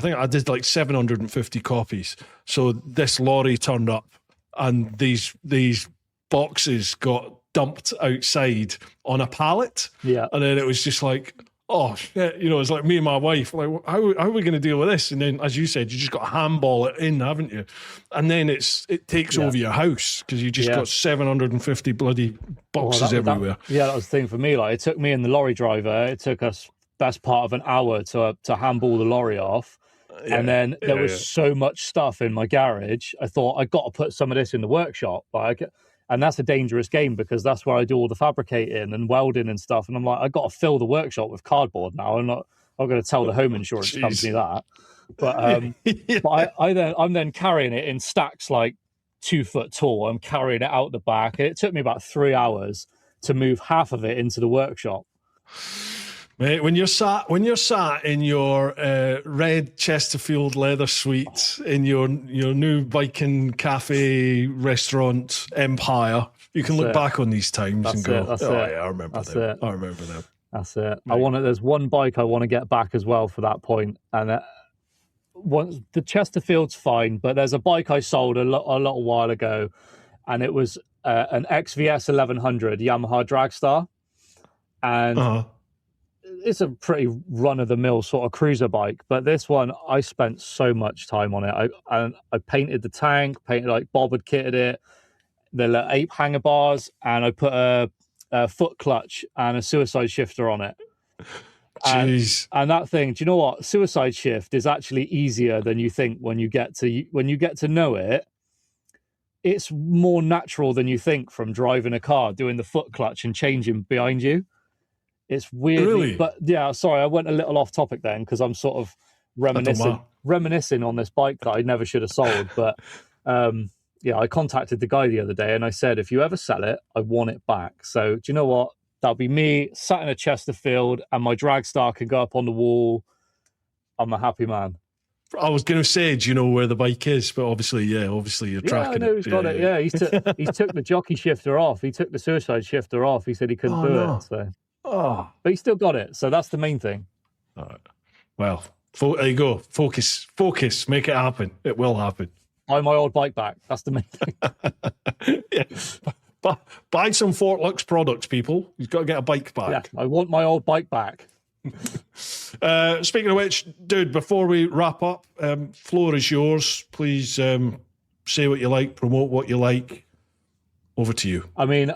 think I did like 750 copies. So this lorry turned up and these boxes got dumped outside on a pallet. Yeah. And then it was just like, oh shit, it's like me and my wife, like, how are we going to deal with this? And then, as you said, you just got to handball it in, haven't you? And then it takes over your house because you just got 750 bloody boxes everywhere. That was the thing for me. Like, it took me and the lorry driver, it took us best part of an hour to handball the lorry off. And then there was so much stuff in my garage. I thought, I got to put some of this in the workshop. And that's a dangerous game because that's where I do all the fabricating and welding and stuff. And I'm like, I got to fill the workshop with cardboard now. I'm going to tell the home insurance company that. But I'm then carrying it in stacks like 2 foot tall. I'm carrying it out the back. And it took me about 3 hours to move half of it into the workshop. Mate, when you're sat in your red Chesterfield leather suite in your new Viking cafe restaurant empire, you can look back on these times and go, I remember them. I remember them. That's it. Right. There's one bike I want to get back as well for that point. And the Chesterfield's fine, but there's a bike I sold a little while ago, and it was an XVS 1100 Yamaha Dragstar. And it's a pretty run-of-the-mill sort of cruiser bike, but this one, I spent so much time on it. I painted the tank, Bob had kitted it, the ape hanger bars, and I put a foot clutch and a suicide shifter on it. Jeez. And that thing, do you know what? Suicide shift is actually easier than you think when you get to know it. It's more natural than you think from driving a car, doing the foot clutch and changing behind you. It's weird, really? But yeah, sorry, I went a little off topic then because I'm sort of reminiscing on this bike that I never should have sold. But I contacted the guy the other day and I said, if you ever sell it, I want it back. So do you know what? That'll be me sat in a Chesterfield and my Dragstar can go up on the wall. I'm a happy man. I was going to say, do you know where the bike is? But obviously you're tracking it. I know he's got it. Yeah, he took the jockey shifter off. He took the suicide shifter off. He said he couldn't do it. So. But he still got it, so that's the main thing. All right. Well, there you go. Focus, make it happen. It will happen. Buy my old bike back. That's the main thing. Buy some Fortlox products, people. You've got to get a bike back. Yeah, I want my old bike back. Speaking of which, dude, before we wrap up, floor is yours. Please say what you like, promote what you like. Over to you. I mean,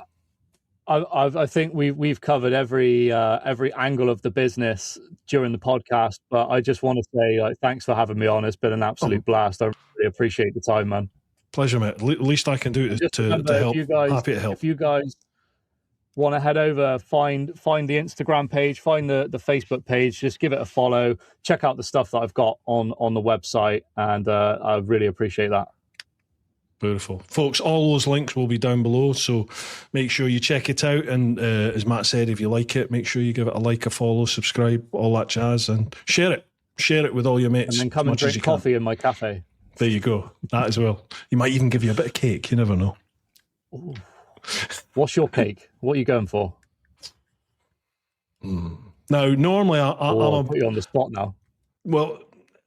I think we've covered every angle of the business during the podcast, but I just want to say thanks for having me on. It's been an absolute blast. I really appreciate the time, man. Pleasure, mate. Least I can do to help. Happy to help. If you guys want to head over, find the Instagram page, find the Facebook page, just give it a follow. Check out the stuff that I've got on the website, and I really appreciate that. Beautiful. Folks, all those links will be down below, so make sure you check it out. And as Matt said, if you like it, make sure you give it a like, a follow, subscribe, all that jazz, and share it. Share it with all your mates. And then come and drink coffee in my cafe. There you go. That as well. You might even give you a bit of cake. You never know. Ooh. What's your cake? What are you going for? Now, normally I'm put you on the spot now. Well,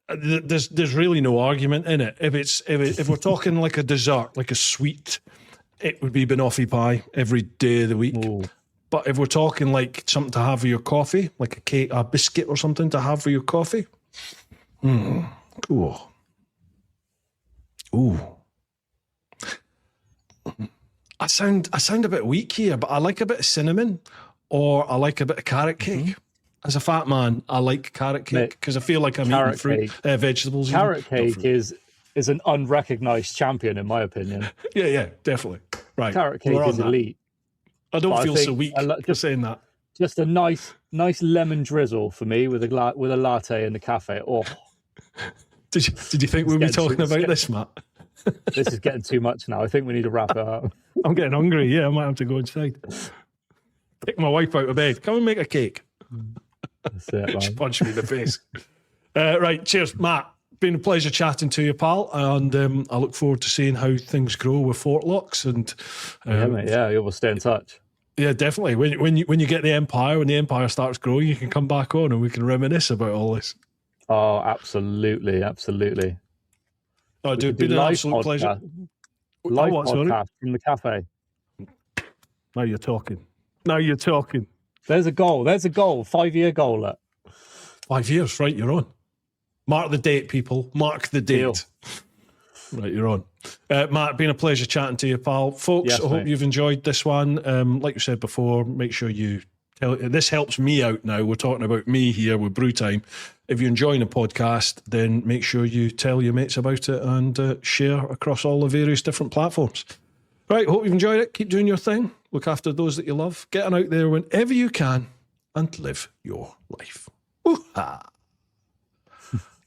there's really no argument in it. If we're talking like a dessert, like a sweet, it would be banoffee pie every day of the week. Ooh. But if we're talking like something to have with your coffee, like a cake, a biscuit or something to have with your coffee, cool. Ooh. I sound a bit weak here, but I like a bit of cinnamon, or I like a bit of carrot cake. As a fat man, I like carrot cake because I feel like I'm eating fruit, vegetables. Carrot cake is an unrecognised champion, in my opinion. Yeah, definitely. Right, carrot cake is elite. I don't feel so weak for saying that. Just a nice lemon drizzle for me with a latte in the cafe. Oh, did you think we'd be talking about this, Matt? This is getting too much now. I think we need to wrap it up. I'm getting hungry. Yeah, I might have to go inside. Pick my wife out of bed. Come and make a cake. That's it, man. She punched me in the face. Right, cheers, Matt. Been a pleasure chatting to you, pal, and I look forward to seeing how things grow with Fortlox. And mate, we'll stay in touch. Yeah, definitely. When you get the empire, when the empire starts growing, you can come back on and we can reminisce about all this. Oh, absolutely. Oh, dude, it's been an absolute pleasure. Live podcast from the cafe. Now you're talking. There's a goal. 5-year goal. 5 years, right? You're on. Mark the date, people. Mark the date. Deal. Right, you're on. Matt, been a pleasure chatting to you, pal. Folks, yes, I hope you've enjoyed this one. Like you said before, make sure you tell. This helps me out now. We're talking about me here with Bru Time. If you're enjoying the podcast, then make sure you tell your mates about it and share across all the various different platforms. Right, hope you've enjoyed it. Keep doing your thing. Look after those that you love. Get out there whenever you can and live your life. Woo-ha.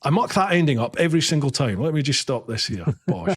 I muck that ending up every single time. Let me just stop this here. Bosh.